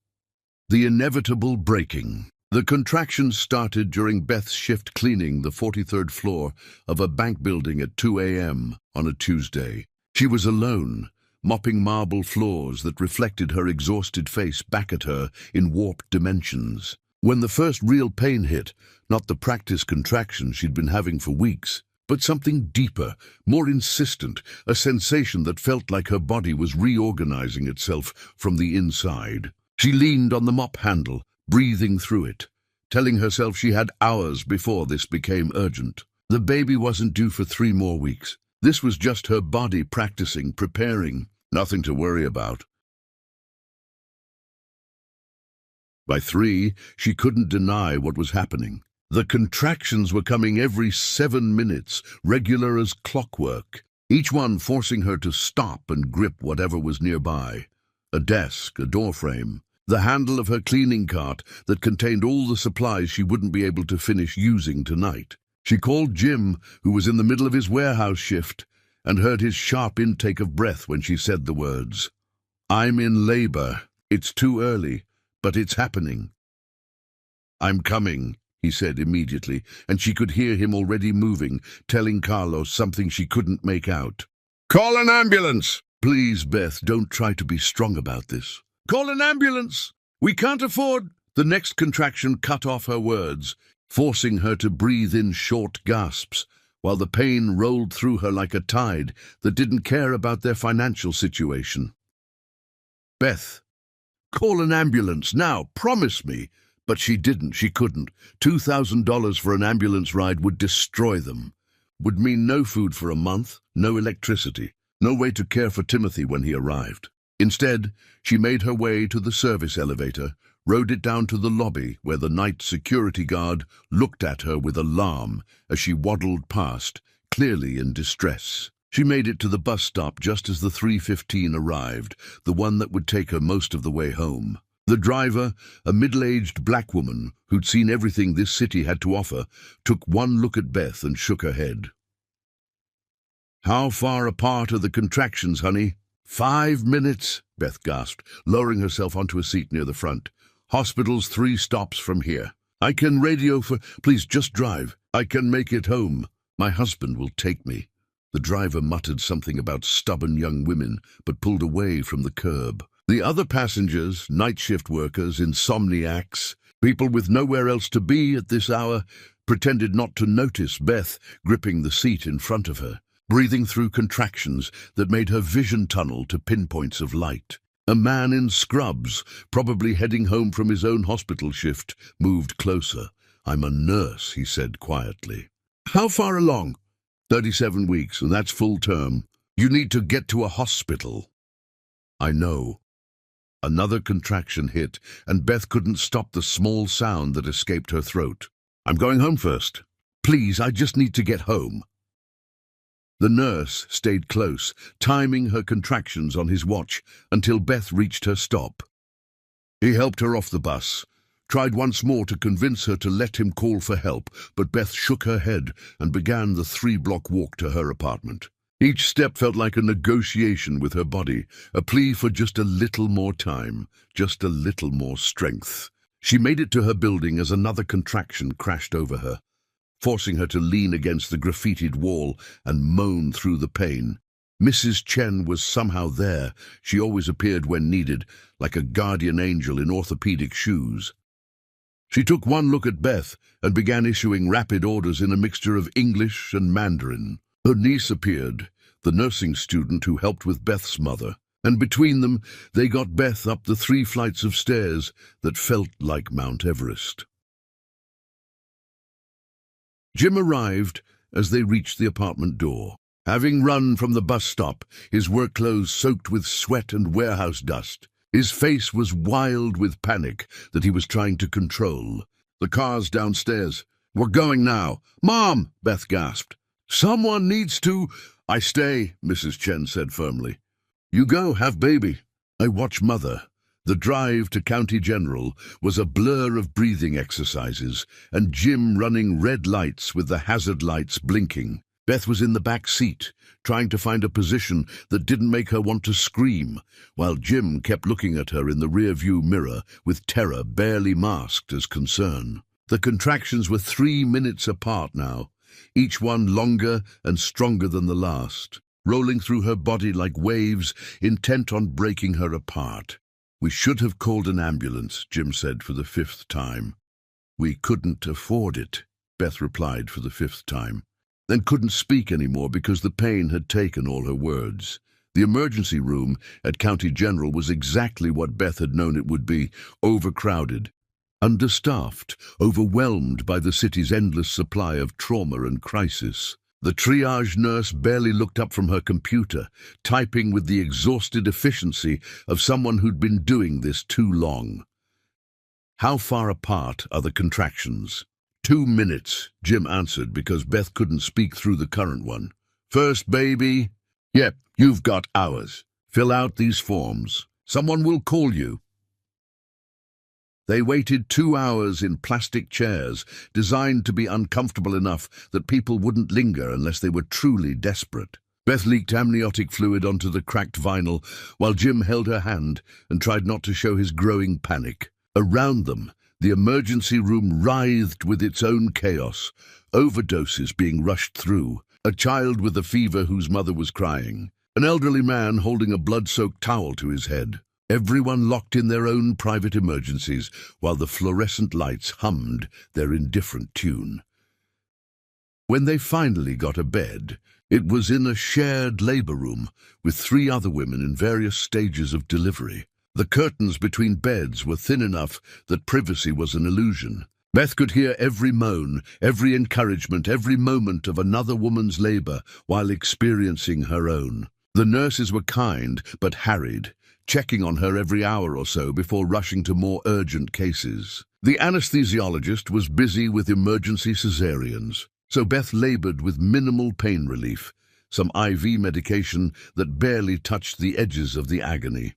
The inevitable breaking. The contractions started during Beth's shift cleaning the 43rd floor of a bank building at 2 a.m. on a Tuesday. She was alone, mopping marble floors that reflected her exhausted face back at her in warped dimensions. When the first real pain hit, not the practice contractions she'd been having for weeks, but something deeper, more insistent, a sensation that felt like her body was reorganizing itself from the inside. She leaned on the mop handle, breathing through it, telling herself she had hours before this became urgent. The baby wasn't due for 3 more weeks. This was just her body practicing, preparing, nothing to worry about. By 3, she couldn't deny what was happening. The contractions were coming every 7 minutes, regular as clockwork, each one forcing her to stop and grip whatever was nearby. A desk, a doorframe, the handle of her cleaning cart that contained all the supplies she wouldn't be able to finish using tonight. She called Jim, who was in the middle of his warehouse shift, and heard his sharp intake of breath when she said the words. "I'm in labor. It's too early, but it's happening." "I'm coming," he said immediately, and she could hear him already moving, telling Carlos something she couldn't make out. "Call an ambulance!" "Please, Beth, don't try to be strong about this." "Call an ambulance! We can't afford—" The next contraction cut off her words, forcing her to breathe in short gasps, while the pain rolled through her like a tide that didn't care about their financial situation. "Beth, call an ambulance now, promise me." But she didn't, she couldn't. $2,000 for an ambulance ride would destroy them. Would mean no food for a month, no electricity, no way to care for Timothy when he arrived. Instead, she made her way to the service elevator, rode it down to the lobby where the night security guard looked at her with alarm as she waddled past, clearly in distress. She made it to the bus stop just as the 3:15 arrived, the one that would take her most of the way home. The driver, a middle-aged black woman who'd seen everything this city had to offer, took one look at Beth and shook her head. "How far apart are the contractions, honey?" 5 minutes, Beth gasped, lowering herself onto a seat near the front. "Hospital's 3 stops from here. I can radio for—" "Please, just drive. I can make it home. My husband will take me." The driver muttered something about stubborn young women, but pulled away from the curb. The other passengers, night shift workers, insomniacs, people with nowhere else to be at this hour, pretended not to notice Beth gripping the seat in front of her, breathing through contractions that made her vision tunnel to pinpoints of light. A man in scrubs, probably heading home from his own hospital shift, moved closer. "I'm a nurse," he said quietly. "How far along?" 37 weeks, and that's full term. You need to get to a hospital." "I know." Another contraction hit, and Beth couldn't stop the small sound that escaped her throat. "I'm going home first. Please, I just need to get home." The nurse stayed close, timing her contractions on his watch until Beth reached her stop. He helped her off the bus, tried once more to convince her to let him call for help, but Beth shook her head and began the 3-block walk to her apartment. Each step felt like a negotiation with her body, a plea for just a little more time, just a little more strength. She made it to her building as another contraction crashed over her, forcing her to lean against the graffitied wall and moan through the pain. Mrs. Chen was somehow there. She always appeared when needed, like a guardian angel in orthopedic shoes. She took one look at Beth and began issuing rapid orders in a mixture of English and Mandarin. Her niece appeared, the nursing student who helped with Beth's mother, and between them they got Beth up the 3 flights of stairs that felt like Mount Everest. Jim arrived as they reached the apartment door. Having run from the bus stop, his work clothes soaked with sweat and warehouse dust, his face was wild with panic that he was trying to control. The car's downstairs. "We're going now." "Mom!" Beth gasped. "Someone needs to—" "I stay," Mrs. Chen said firmly. "You go, have baby. I watch mother." The drive to County General was a blur of breathing exercises and Jim running red lights with the hazard lights blinking. Beth was in the back seat, trying to find a position that didn't make her want to scream, while Jim kept looking at her in the rear-view mirror with terror barely masked as concern. The contractions were 3 minutes apart now, each one longer and stronger than the last, rolling through her body like waves, intent on breaking her apart. "We should have called an ambulance," Jim said for the 5th time. "We couldn't afford it," Beth replied for the 5th time, then couldn't speak anymore because the pain had taken all her words. The emergency room at County General was exactly what Beth had known it would be: overcrowded, understaffed, overwhelmed by the city's endless supply of trauma and crisis. The triage nurse barely looked up from her computer, typing with the exhausted efficiency of someone who'd been doing this too long. "How far apart are the contractions?" 2 minutes, Jim answered because Beth couldn't speak through the current one. "First baby?" "Yep, you've got hours. Fill out these forms. Someone will call you." They waited 2 hours in plastic chairs, designed to be uncomfortable enough that people wouldn't linger unless they were truly desperate. Beth leaked amniotic fluid onto the cracked vinyl, while Jim held her hand and tried not to show his growing panic. Around them, the emergency room writhed with its own chaos, overdoses being rushed through, a child with a fever whose mother was crying, an elderly man holding a blood-soaked towel to his head. Everyone locked in their own private emergencies, while the fluorescent lights hummed their indifferent tune. When they finally got a bed, it was in a shared labor room with 3 other women in various stages of delivery. The curtains between beds were thin enough that privacy was an illusion. Beth could hear every moan, every encouragement, every moment of another woman's labor while experiencing her own. The nurses were kind but harried, checking on her every hour or so before rushing to more urgent cases. The anesthesiologist was busy with emergency cesareans, so Beth labored with minimal pain relief, some IV medication that barely touched the edges of the agony.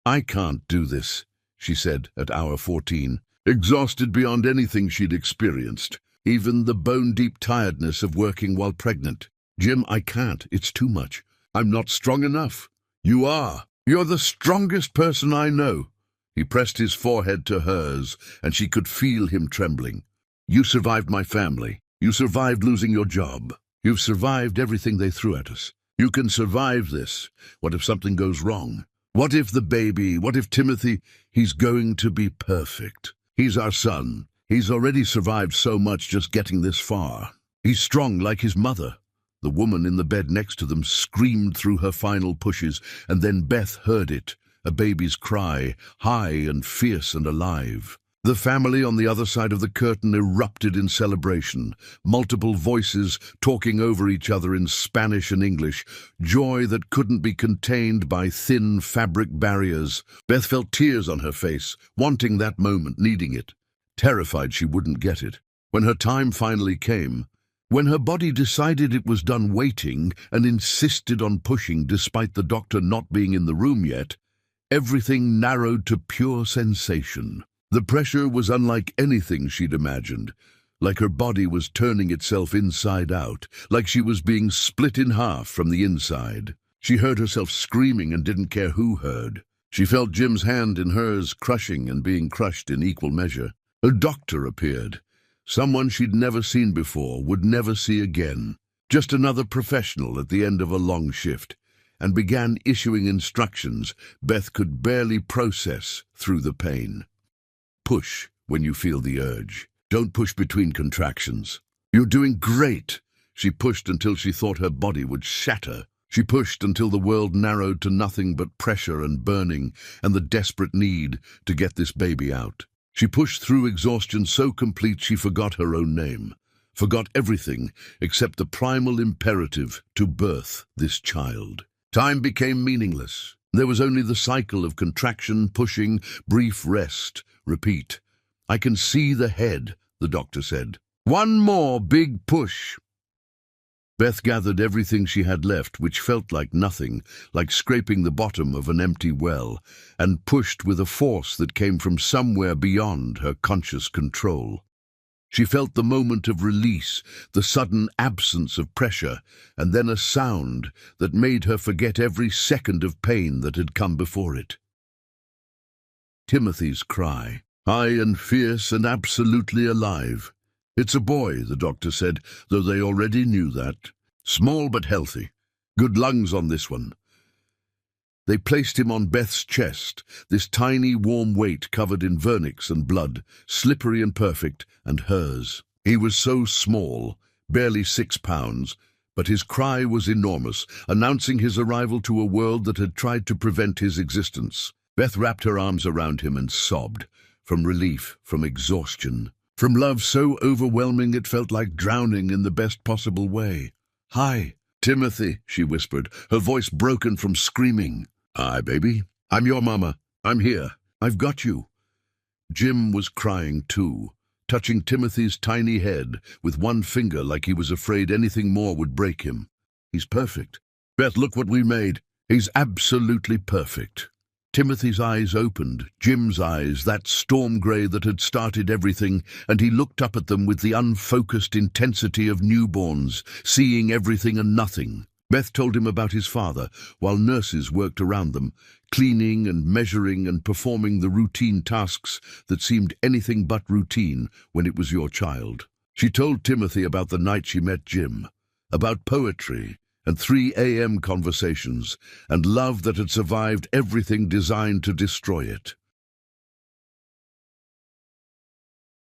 "I can't do this," she said at hour 14, exhausted beyond anything she'd experienced, even the bone-deep tiredness of working while pregnant. "Jim, I can't. It's too much. I'm not strong enough." "You are. You're the strongest person I know." He pressed his forehead to hers, and she could feel him trembling. "You survived my family. You survived losing your job. You've survived everything they threw at us. You can survive this. What if something goes wrong? What if the baby, what if Timothy? He's going to be perfect. He's our son. He's already survived so much just getting this far. He's strong like his mother." The woman in the bed next to them screamed through her final pushes, and then Beth heard it, a baby's cry, high and fierce and alive. The family on the other side of the curtain erupted in celebration, multiple voices talking over each other in Spanish and English, joy that couldn't be contained by thin fabric barriers. Beth felt tears on her face, wanting that moment, needing it, terrified she wouldn't get it. When her time finally came, when her body decided it was done waiting and insisted on pushing despite the doctor not being in the room yet, everything narrowed to pure sensation. The pressure was unlike anything she'd imagined, like her body was turning itself inside out, like she was being split in half from the inside. She heard herself screaming and didn't care who heard. She felt Jim's hand in hers, crushing and being crushed in equal measure. A doctor appeared. Someone she'd never seen before, would never see again. Just another professional at the end of a long shift, and began issuing instructions Beth could barely process through the pain. Push when you feel the urge. Don't push between contractions. You're doing great. She pushed until she thought her body would shatter. She pushed until the world narrowed to nothing but pressure and burning and the desperate need to get this baby out. She pushed through exhaustion so complete she forgot her own name, forgot everything except the primal imperative to birth this child. Time became meaningless. There was only the cycle of contraction, pushing, brief rest, repeat. I can see the head, the doctor said. One more big push. Beth gathered everything she had left, which felt like nothing, like scraping the bottom of an empty well, and pushed with a force that came from somewhere beyond her conscious control. She felt the moment of release, the sudden absence of pressure, and then a sound that made her forget every second of pain that had come before it. Timothy's cry, high and fierce and absolutely alive. It's a boy, the doctor said, though they already knew that. Small but healthy. Good lungs on this one. They placed him on Beth's chest, this tiny warm weight covered in vernix and blood, slippery and perfect, and hers. He was so small, barely 6 pounds, but his cry was enormous, announcing his arrival to a world that had tried to prevent his existence. Beth wrapped her arms around him and sobbed, from relief, from exhaustion. From love so overwhelming it felt like drowning in the best possible way. Hi, Timothy, she whispered, her voice broken from screaming. Hi, baby. I'm your mama. I'm here. I've got you. Jim was crying too, touching Timothy's tiny head with one finger like he was afraid anything more would break him. He's perfect. Beth, look what we made. He's absolutely perfect. Timothy's eyes opened, Jim's eyes, that storm grey that had started everything, and he looked up at them with the unfocused intensity of newborns, seeing everything and nothing. Beth told him about his father, while nurses worked around them, cleaning and measuring and performing the routine tasks that seemed anything but routine when it was your child. She told Timothy about the night she met Jim, about poetry, and 3 a.m. conversations, and love that had survived everything designed to destroy it.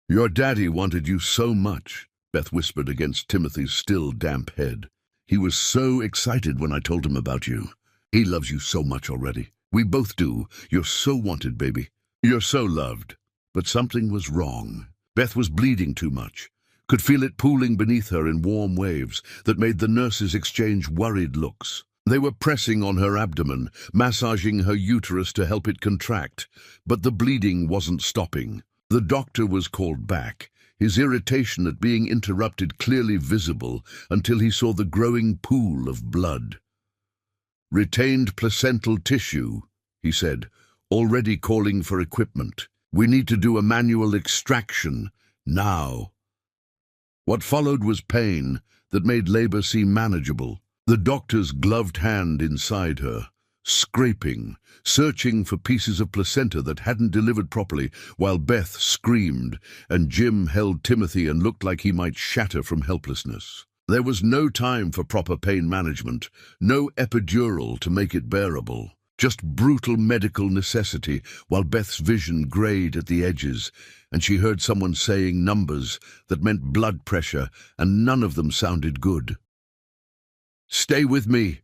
Your daddy wanted you so much, Beth whispered against Timothy's still damp head. He was so excited when I told him about you. He loves you so much already. We both do. You're so wanted, baby. You're so loved. But something was wrong. Beth was bleeding too much. Could feel it pooling beneath her in warm waves that made the nurses exchange worried looks. They were pressing on her abdomen, massaging her uterus to help it contract, but the bleeding wasn't stopping. The doctor was called back, his irritation at being interrupted clearly visible until he saw the growing pool of blood. Retained placental tissue, he said, already calling for equipment. We need to do a manual extraction, now. What followed was pain that made labor seem manageable. The doctor's gloved hand inside her, scraping, searching for pieces of placenta that hadn't delivered properly, while Beth screamed and Jim held Timothy and looked like he might shatter from helplessness. There was no time for proper pain management, no epidural to make it bearable. Just brutal medical necessity, while Beth's vision grayed at the edges, and she heard someone saying numbers that meant blood pressure, and none of them sounded good. Stay with me,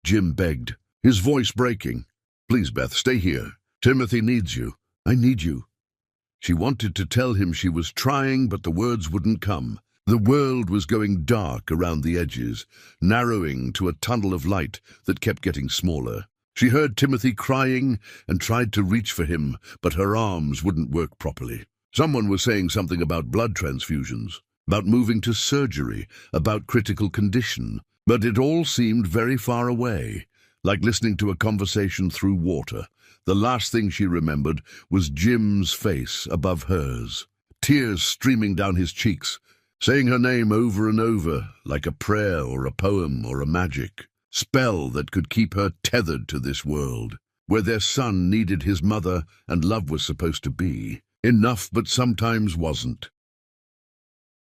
Jim begged, his voice breaking. Please, Beth, stay here. Timothy needs you. I need you. She wanted to tell him she was trying, but the words wouldn't come. The world was going dark around the edges, narrowing to a tunnel of light that kept getting smaller. She heard Timothy crying and tried to reach for him, but her arms wouldn't work properly. Someone was saying something about blood transfusions, about moving to surgery, about critical condition, but it all seemed very far away, like listening to a conversation through water. The last thing she remembered was Jim's face above hers, tears streaming down his cheeks, saying her name over and over, like a prayer or a poem or a magic spell that could keep her tethered to this world. where their son needed his mother and love was supposed to be. Enough, but sometimes wasn't.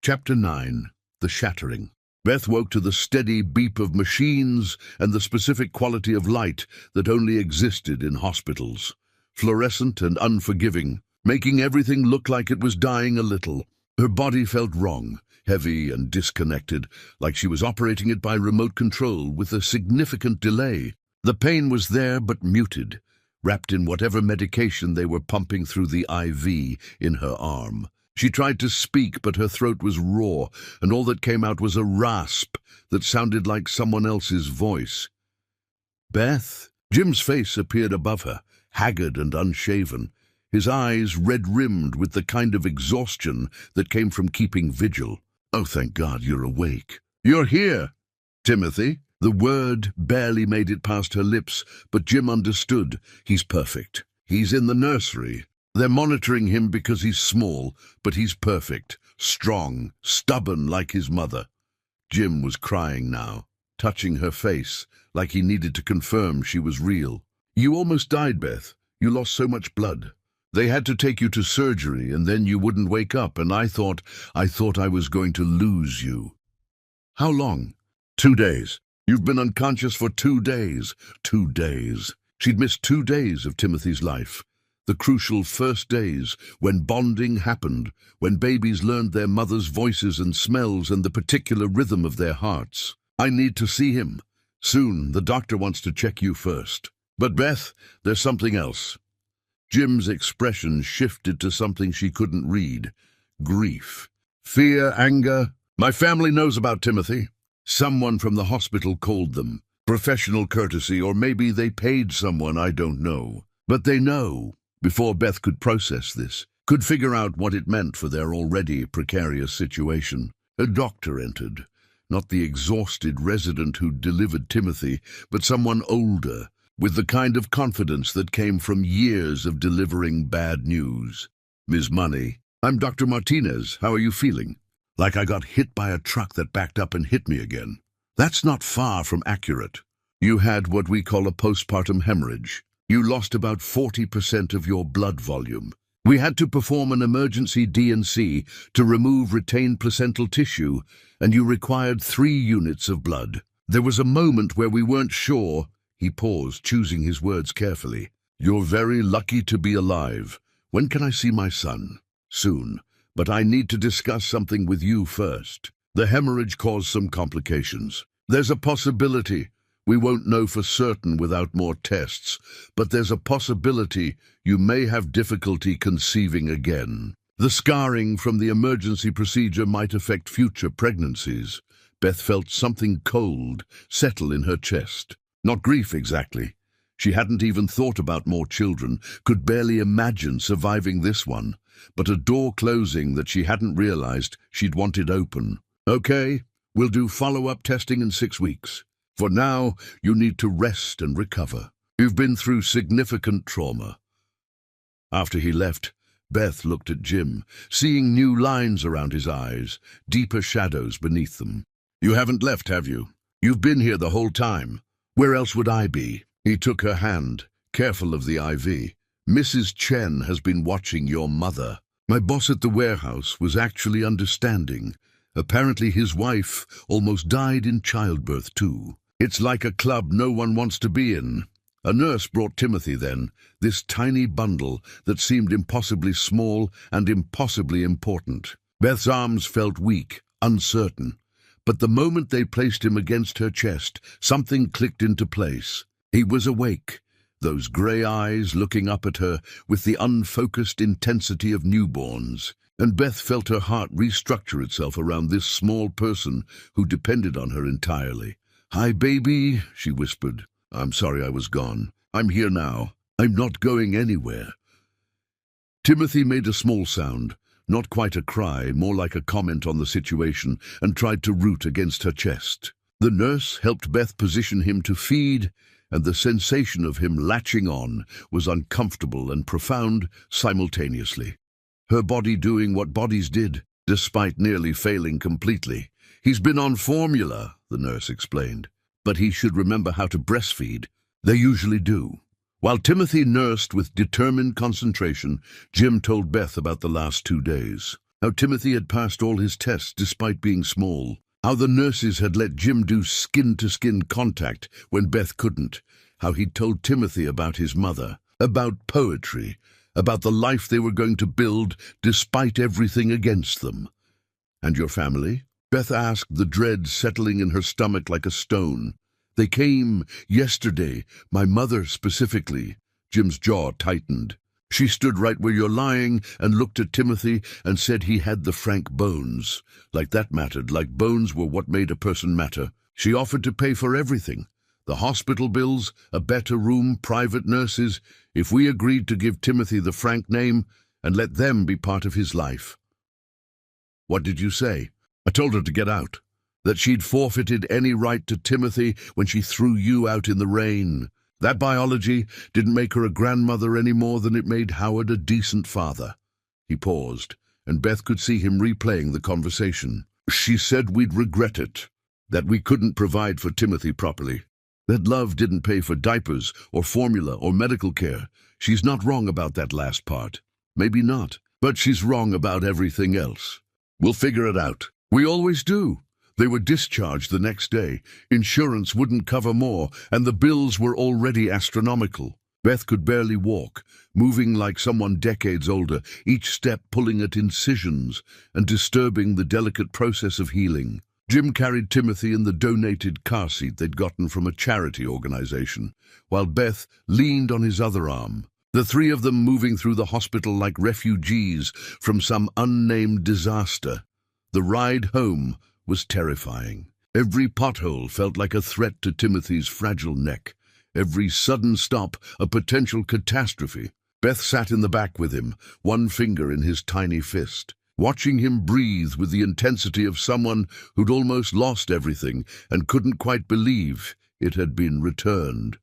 Chapter 9. The Shattering. Beth woke to the steady beep of machines and the specific quality of light that only existed in hospitals. Fluorescent and unforgiving, making everything look like it was dying a little. Her body felt wrong, heavy and disconnected, like she was operating it by remote control with a significant delay. The pain was there but muted, wrapped in whatever medication they were pumping through the IV in her arm. She tried to speak, but her throat was raw, and all that came out was a rasp that sounded like someone else's voice. "Beth?" Jim's face appeared above her, haggard and unshaven, his eyes red-rimmed with the kind of exhaustion that came from keeping vigil. "Oh, thank God you're awake." "You're here, Timothy." The word barely made it past her lips, but Jim understood. He's perfect. He's in the nursery. They're monitoring him because he's small, but he's perfect, strong, stubborn like his mother. Jim was crying now, touching her face, like he needed to confirm she was real. "You almost died, Beth. You lost so much blood. They had to take you to surgery, and then you wouldn't wake up, and I thought I was going to lose you." "How long?" 2 days. You've been unconscious for 2 days. 2 days. She'd missed 2 days of Timothy's life. The crucial first days, when bonding happened, when babies learned their mother's voices and smells and the particular rhythm of their hearts. "I need to see him. Soon, the doctor wants to check you first." "But Beth, there's something else." Jim's expression shifted to something she couldn't read. Grief. Fear, anger. "My family knows about Timothy. Someone from the hospital called them. Professional courtesy, or maybe they paid someone, I don't know. But they know." Before Beth could process this, could figure out what it meant for their already precarious situation, a doctor entered. Not the exhausted resident who'd delivered Timothy, but someone older, with the kind of confidence that came from years of delivering bad news. "Ms. Money, I'm Dr. Martinez. How are you feeling?" "Like I got hit by a truck that backed up and hit me again." "That's not far from accurate. You had what we call a postpartum hemorrhage. You lost about 40% of your blood volume. We had to perform an emergency D&C to remove retained placental tissue, and you required 3 units of blood. There was a moment where we weren't sure." He paused, choosing his words carefully. "You're very lucky to be alive. When can I see my son?" "Soon, but I need to discuss something with you first. The hemorrhage caused some complications. There's a possibility. We won't know for certain without more tests, but there's a possibility you may have difficulty conceiving again. The scarring from the emergency procedure might affect future pregnancies." Beth felt something cold settle in her chest. Not grief exactly. She hadn't even thought about more children, could barely imagine surviving this one, but a door closing that she hadn't realized she'd wanted open. "Okay, we'll do follow-up testing in 6 weeks. For now, you need to rest and recover. You've been through significant trauma." After he left, Beth looked at Jim, seeing new lines around his eyes, deeper shadows beneath them. "You haven't left, have you? You've been here the whole time. Where else would I be?" He took her hand, careful of the IV. "Mrs. Chen has been watching your mother. My boss at the warehouse was actually understanding. Apparently his wife almost died in childbirth too. It's like a club no one wants to be in." A nurse brought Timothy then, this tiny bundle that seemed impossibly small and impossibly important. Beth's arms felt weak, uncertain. But the moment they placed him against her chest, something clicked into place. He was awake, those grey eyes looking up at her with the unfocused intensity of newborns. And Beth felt her heart restructure itself around this small person who depended on her entirely. "Hi, baby," she whispered. "I'm sorry I was gone. I'm here now. I'm not going anywhere." Timothy made a small sound, not quite a cry, more like a comment on the situation, and tried to root against her chest. The nurse helped Beth position him to feed, and the sensation of him latching on was uncomfortable and profound simultaneously. Her body doing what bodies did, despite nearly failing completely. "He's been on formula," the nurse explained, "but he should remember how to breastfeed. They usually do. While Timothy nursed with determined concentration, Jim told Beth about the last 2 days. How Timothy had passed all his tests despite being small. How the nurses had let Jim do skin-to-skin contact when Beth couldn't. How he'd told Timothy about his mother, about poetry, about the life they were going to build despite everything against them. "And your family?" Beth asked, the dread settling in her stomach like a stone. "They came yesterday, my mother specifically." Jim's jaw tightened. "She stood right where you're lying and looked at Timothy and said he had the frank bones. Like that mattered, like bones were what made a person matter. She offered to pay for everything. The hospital bills, a better room, private nurses, if we agreed to give Timothy the Frank name and let them be part of his life." "What did you say?" "I told her to get out. That she'd forfeited any right to Timothy when she threw you out in the rain. That biology didn't make her a grandmother any more than it made Howard a decent father." He paused, and Beth could see him replaying the conversation. "She said we'd regret it, that we couldn't provide for Timothy properly. That love didn't pay for diapers or formula or medical care. She's not wrong about that last part. Maybe not, but she's wrong about everything else. We'll figure it out. We always do." They were discharged the next day. Insurance wouldn't cover more, and the bills were already astronomical. Beth could barely walk, moving like someone decades older, each step pulling at incisions and disturbing the delicate process of healing. Jim carried Timothy in the donated car seat they'd gotten from a charity organization, while Beth leaned on his other arm. The three of them moving through the hospital like refugees from some unnamed disaster. The ride home was terrifying. Every pothole felt like a threat to Timothy's fragile neck. Every sudden stop a potential catastrophe. Beth sat in the back with him, one finger in his tiny fist, watching him breathe with the intensity of someone who'd almost lost everything and couldn't quite believe it had been returned.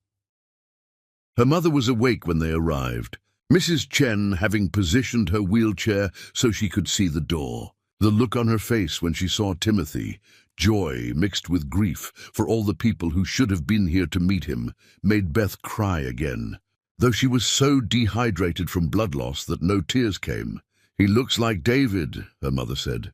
Her mother was awake when they arrived, Mrs. Chen having positioned her wheelchair so she could see the door. The look on her face when she saw Timothy, joy mixed with grief for all the people who should have been here to meet him, made Beth cry again, though she was so dehydrated from blood loss that no tears came. "He looks like David," her mother said,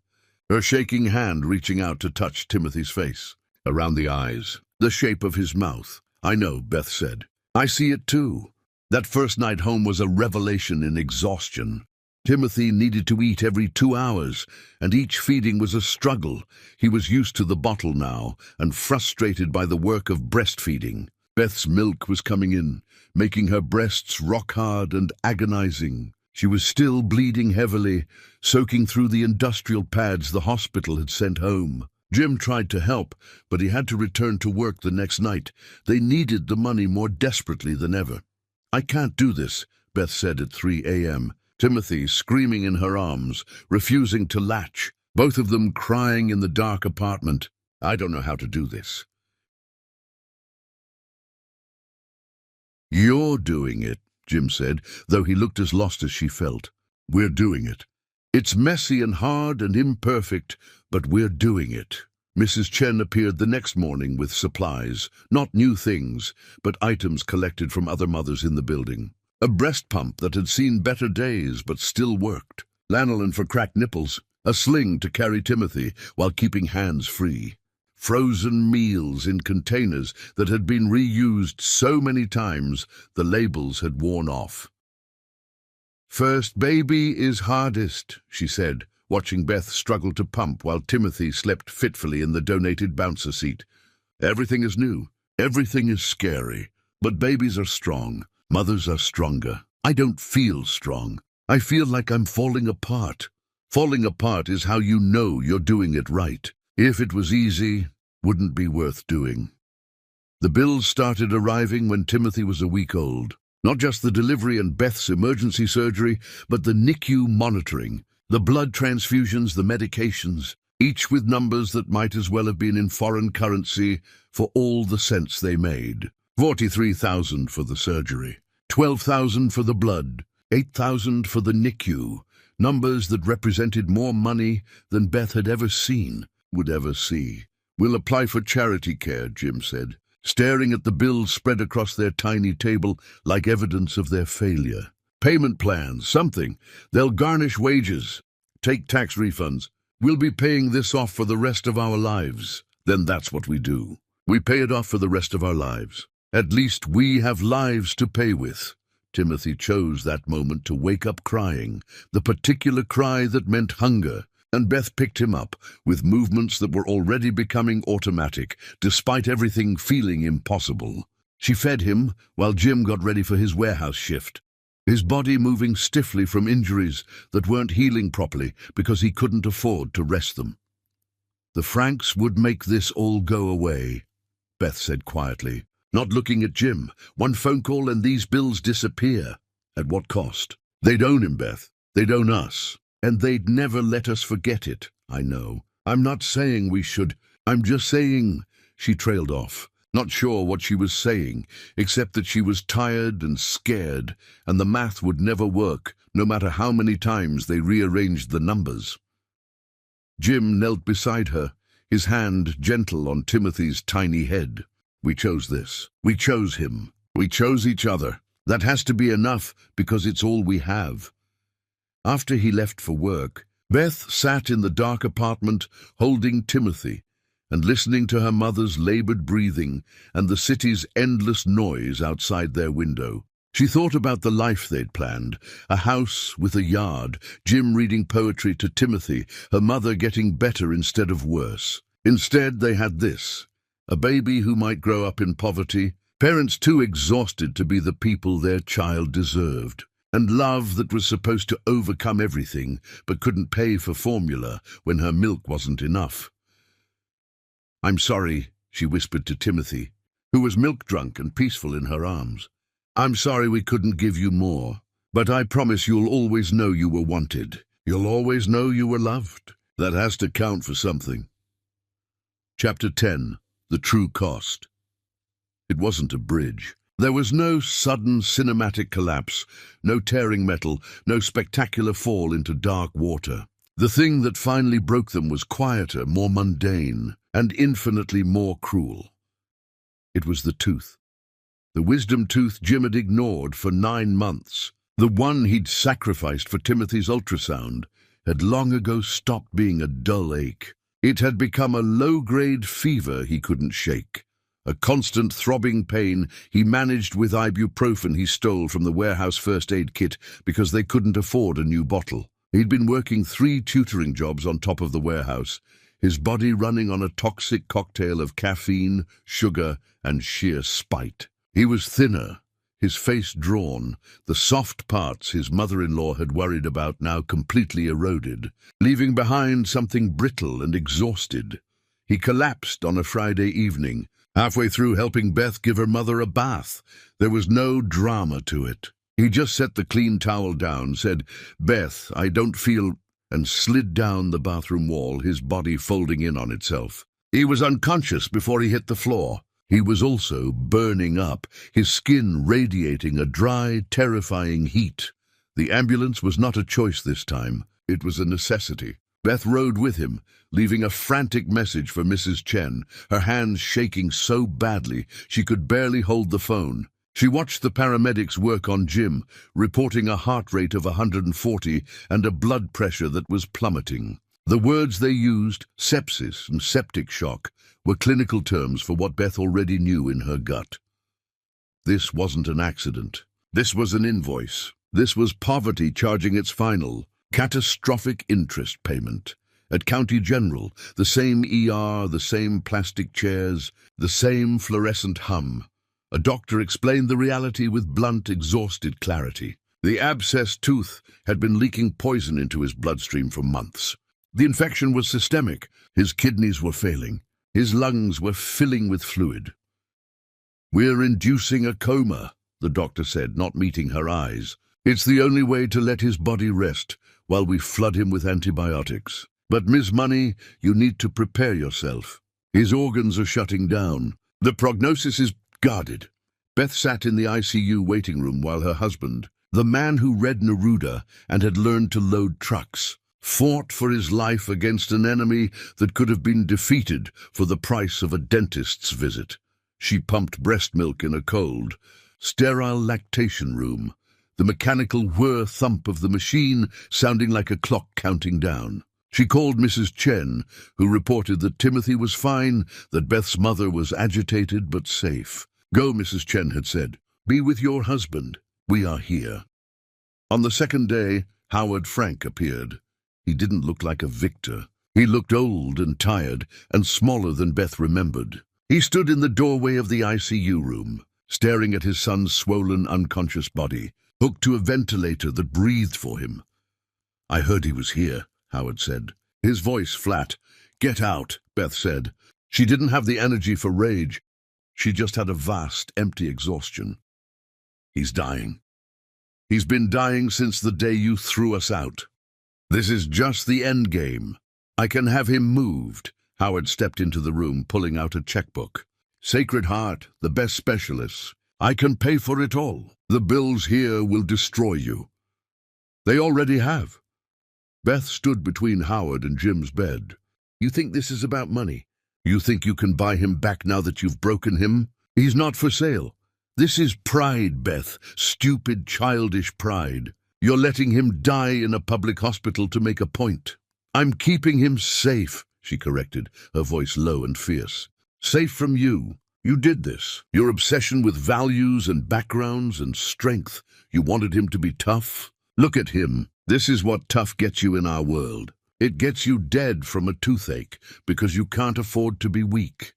her shaking hand reaching out to touch Timothy's face, around the eyes, the shape of his mouth. "I know," Beth said. "I see it too. That first night home was a revelation in exhaustion. Timothy needed to eat every 2 hours, and each feeding was a struggle. He was used to the bottle now, and frustrated by the work of breastfeeding. Beth's milk was coming in, making her breasts rock-hard and agonizing. She was still bleeding heavily, soaking through the industrial pads the hospital had sent home. Jim tried to help, but he had to return to work the next night. They needed the money more desperately than ever. "I can't do this," Beth said at 3 a.m., Timothy screaming in her arms, refusing to latch, both of them crying in the dark apartment. "I don't know how to do this." "You're doing it," Jim said, though he looked as lost as she felt. "We're doing it. It's messy and hard and imperfect, but we're doing it." Mrs. Chen appeared the next morning with supplies, not new things, but items collected from other mothers in the building. A breast pump that had seen better days but still worked, lanolin for cracked nipples, a sling to carry Timothy while keeping hands free, frozen meals in containers that had been reused so many times the labels had worn off. "First baby is hardest," she said, watching Beth struggle to pump while Timothy slept fitfully in the donated bouncer seat. "Everything is new, everything is scary, but babies are strong. Mothers are stronger. I don't feel strong. I feel like I'm falling apart. Falling apart is how you know you're doing it right. If it was easy, wouldn't be worth doing." The bills started arriving when Timothy was a week old. Not just the delivery and Beth's emergency surgery, but the NICU monitoring, the blood transfusions, the medications, each with numbers that might as well have been in foreign currency for all the sense they made. 43,000 for the surgery, 12,000 for the blood, 8,000 for the NICU, numbers that represented more money than Beth had ever seen, would ever see. "We'll apply for charity care," Jim said. staring at the bills spread across their tiny table like evidence of their failure. Payment plans, something. They'll garnish wages, take tax refunds. We'll be paying this off for the rest of our lives. Then that's what we do. We pay it off for the rest of our lives. At least we have lives to pay with. Timothy chose that moment to wake up crying, the particular cry that meant hunger, and Beth picked him up with movements that were already becoming automatic, despite everything feeling impossible. She fed him while Jim got ready for his warehouse shift, his body moving stiffly from injuries that weren't healing properly because he couldn't afford to rest them. The Franks would make this all go away, Beth said quietly, not looking at Jim. One phone call and these bills disappear. At what cost? They'd own him, Beth. They'd own us. And they'd never let us forget it. I know. I'm not saying we should. I'm just saying. She trailed off, not sure what she was saying, except that she was tired and scared, and the math would never work, no matter how many times they rearranged the numbers. Jim knelt beside her, his hand gentle on Timothy's tiny head. We chose this. We chose him. We chose each other. That has to be enough because it's all we have. After he left for work, Beth sat in the dark apartment holding Timothy and listening to her mother's labored breathing and the city's endless noise outside their window. She thought about the life they'd planned, a house with a yard, Jim reading poetry to Timothy, her mother getting better instead of worse. Instead, they had this, a baby who might grow up in poverty, parents too exhausted to be the people their child deserved, and love that was supposed to overcome everything but couldn't pay for formula when her milk wasn't enough. "I'm sorry," she whispered to Timothy, who was milk-drunk and peaceful in her arms. "I'm sorry we couldn't give you more, but I promise you'll always know you were wanted. You'll always know you were loved. That has to count for something." Chapter 10. The True Cost. It wasn't a bridge. There was no sudden cinematic collapse, no tearing metal, no spectacular fall into dark water. The thing that finally broke them was quieter, more mundane, and infinitely more cruel. It was the tooth. The wisdom tooth Jim had ignored for 9 months. The one he'd sacrificed for Timothy's ultrasound had long ago stopped being a dull ache. It had become a low-grade fever he couldn't shake, a constant throbbing pain he managed with ibuprofen he stole from the warehouse first aid kit because they couldn't afford a new bottle. He'd been working 3 tutoring jobs on top of the warehouse, his body running on a toxic cocktail of caffeine, sugar, and sheer spite. He was thinner, his face drawn, the soft parts his mother-in-law had worried about now completely eroded, leaving behind something brittle and exhausted. He collapsed on a Friday evening, halfway through helping Beth give her mother a bath. There was no drama to it. He just set the clean towel down, said, "Beth, I don't feel," and slid down the bathroom wall, his body folding in on itself. He was unconscious before he hit the floor. He was also burning up, his skin radiating a dry, terrifying heat. The ambulance was not a choice this time. It was a necessity. Beth rode with him, leaving a frantic message for Mrs. Chen, her hands shaking so badly she could barely hold the phone. She watched the paramedics work on Jim, reporting a heart rate of 140 and a blood pressure that was plummeting. The words they used, sepsis and septic shock, were clinical terms for what Beth already knew in her gut. This wasn't an accident. This was an invoice. This was poverty charging its final, catastrophic interest payment. At County General, the same ER, the same plastic chairs, the same fluorescent hum. A doctor explained the reality with blunt, exhausted clarity. The abscessed tooth had been leaking poison into his bloodstream for months. The infection was systemic. His kidneys were failing. His lungs were filling with fluid. "We're inducing a coma," the doctor said, not meeting her eyes. "It's the only way to let his body rest while we flood him with antibiotics. But Miss Money, you need to prepare yourself. His organs are shutting down. The prognosis is guarded." Beth sat in the ICU waiting room while her husband, the man who read Neruda and had learned to load trucks, fought for his life against an enemy that could have been defeated for the price of a dentist's visit. She pumped breast milk in a cold, sterile lactation room, the mechanical whir thump of the machine sounding like a clock counting down. She called Mrs. Chen, who reported that Timothy was fine, that Beth's mother was agitated but safe. "Go," Mrs. Chen had said. "Be with your husband. We are here." On the second day, Howard Frank appeared. He didn't look like a victor. He looked old and tired and smaller than Beth remembered. He stood in the doorway of the ICU room, staring at his son's swollen, unconscious body, hooked to a ventilator that breathed for him. "I heard he was here," Howard said, his voice flat. "Get out," Beth said. She didn't have the energy for rage. She just had a vast, empty exhaustion. "He's dying. He's been dying since the day you threw us out. This is just the end game. I can have him moved." Howard stepped into the room, pulling out a checkbook. "Sacred Heart, the best specialists. I can pay for it all. The bills here will destroy you." "They already have." Beth stood between Howard and Jim's bed. "You think this is about money? You think you can buy him back now that you've broken him? He's not for sale. This is pride, Beth, stupid, childish pride. You're letting him die in a public hospital to make a point." "I'm keeping him safe," she corrected, her voice low and fierce. "Safe from you. You did this. Your obsession with values and backgrounds and strength. You wanted him to be tough. Look at him. This is what tough gets you in our world. It gets you dead from a toothache because you can't afford to be weak."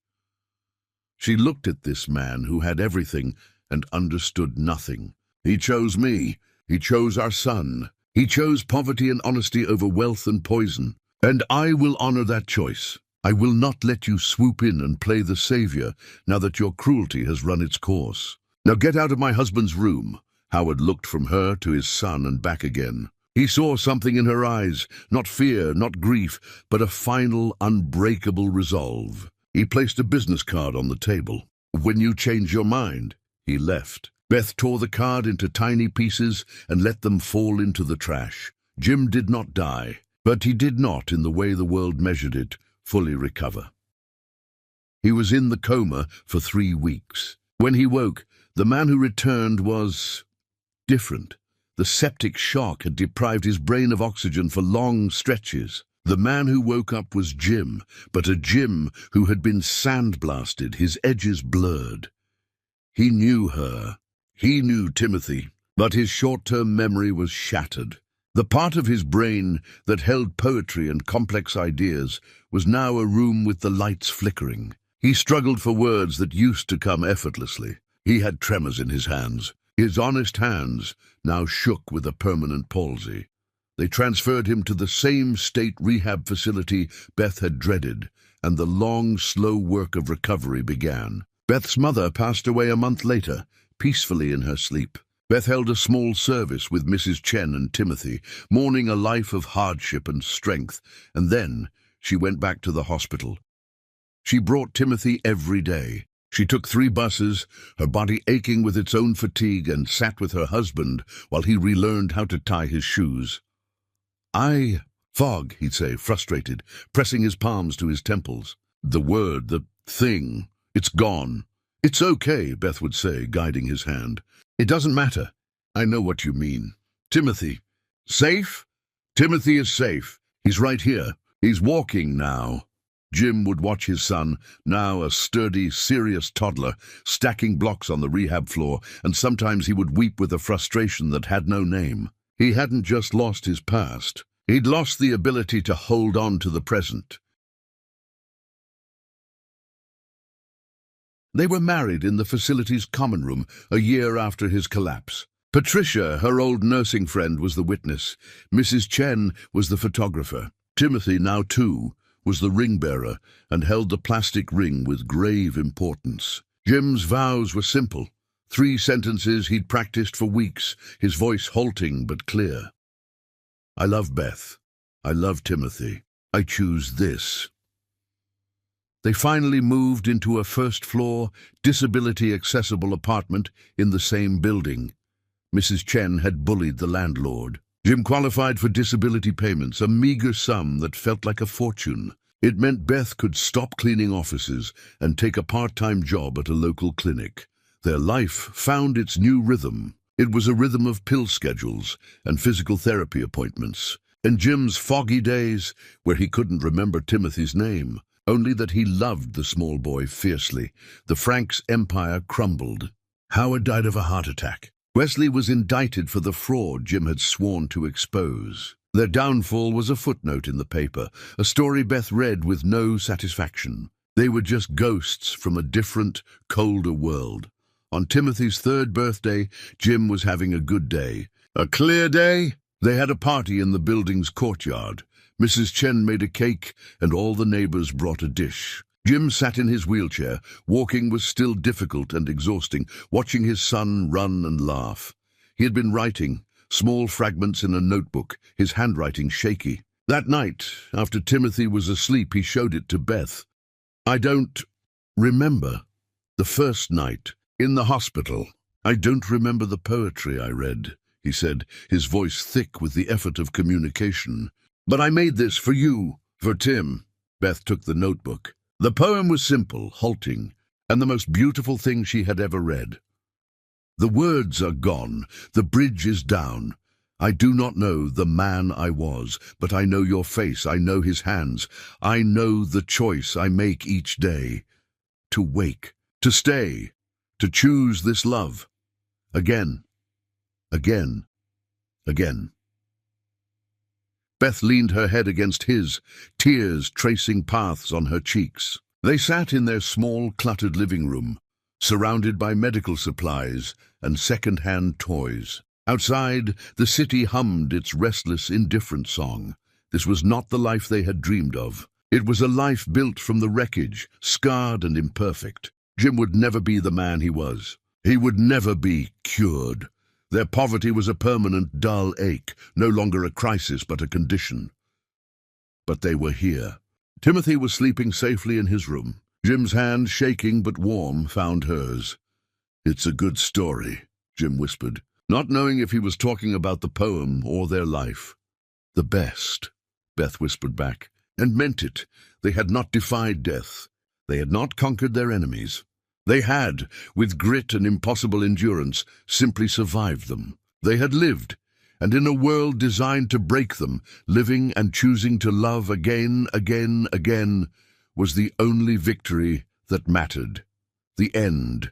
She looked at this man who had everything and understood nothing. "He chose me. He chose our son. He chose poverty and honesty over wealth and poison. And I will honor that choice. I will not let you swoop in and play the savior now that your cruelty has run its course. Now get out of my husband's room." Howard looked from her to his son and back again. He saw something in her eyes, not fear, not grief, but a final, unbreakable resolve. He placed a business card on the table. "When you change your mind," he left. Beth tore the card into tiny pieces and let them fall into the trash. Jim did not die, but he did not, in the way the world measured it, fully recover. He was in the coma for 3 weeks. When he woke, the man who returned was different. The septic shock had deprived his brain of oxygen for long stretches. The man who woke up was Jim, but a Jim who had been sandblasted, his edges blurred. He knew her. He knew Timothy, but his short-term memory was shattered. The part of his brain that held poetry and complex ideas was now a room with the lights flickering. He struggled for words that used to come effortlessly. He had tremors in his hands. His honest hands now shook with a permanent palsy. They transferred him to the same state rehab facility Beth had dreaded, and the long, slow work of recovery began. Beth's mother passed away a month later, peacefully in her sleep. Beth held a small service with Mrs. Chen and Timothy, mourning a life of hardship and strength, and then she went back to the hospital. She brought Timothy every day. She took 3 buses, her body aching with its own fatigue, and sat with her husband while he relearned how to tie his shoes. Fog, he'd say, frustrated, pressing his palms to his temples. "The word, the thing, it's gone." "It's okay," Beth would say, guiding his hand. "It doesn't matter. I know what you mean. Timothy, safe? Timothy is safe. He's right here. He's walking now." Jim would watch his son, now a sturdy, serious toddler, stacking blocks on the rehab floor, and sometimes he would weep with a frustration that had no name. He hadn't just lost his past. He'd lost the ability to hold on to the present. They were married in the facility's common room a year after his collapse. Patricia, her old nursing friend, was the witness. Mrs. Chen was the photographer. Timothy, now 2, was the ring-bearer and held the plastic ring with grave importance. Jim's vows were simple. 3 sentences he'd practiced for weeks, his voice halting but clear. "I love Beth. I love Timothy. I choose this." They finally moved into a first-floor, disability-accessible apartment in the same building. Mrs. Chen had bullied the landlord. Jim qualified for disability payments, a meager sum that felt like a fortune. It meant Beth could stop cleaning offices and take a part-time job at a local clinic. Their life found its new rhythm. It was a rhythm of pill schedules and physical therapy appointments, and Jim's foggy days where he couldn't remember Timothy's name, only that he loved the small boy fiercely. The Franks' empire crumbled. Howard died of a heart attack. Wesley was indicted for the fraud Jim had sworn to expose. Their downfall was a footnote in the paper, a story Beth read with no satisfaction. They were just ghosts from a different, colder world. On Timothy's 3rd birthday, Jim was having a good day. A clear day? They had a party in the building's courtyard. Mrs. Chen made a cake, and all the neighbors brought a dish. Jim sat in his wheelchair. Walking was still difficult and exhausting, watching his son run and laugh. He had been writing, small fragments in a notebook, his handwriting shaky. That night, after Timothy was asleep, he showed it to Beth. "I don't remember the first night in the hospital. I don't remember the poetry I read," he said, his voice thick with the effort of communication. "But I made this for you, for Tim." Beth took the notebook. The poem was simple, halting, and the most beautiful thing she had ever read. "The words are gone, the bridge is down. I do not know the man I was, but I know your face, I know his hands. I know the choice I make each day. To wake, to stay, to choose this love. Again, again, again." Beth leaned her head against his, tears tracing paths on her cheeks. They sat in their small, cluttered living room, surrounded by medical supplies and second-hand toys. Outside, the city hummed its restless, indifferent song. This was not the life they had dreamed of. It was a life built from the wreckage, scarred and imperfect. Jim would never be the man he was. He would never be cured. Their poverty was a permanent, dull ache, no longer a crisis but a condition. But they were here. Timothy was sleeping safely in his room. Jim's hand, shaking but warm, found hers. "It's a good story," Jim whispered, not knowing if he was talking about the poem or their life. "The best," Beth whispered back, and meant it. They had not defied death. They had not conquered their enemies. They had, with grit and impossible endurance, simply survived them. They had lived, and in a world designed to break them, living and choosing to love again, again, again, was the only victory that mattered. The end.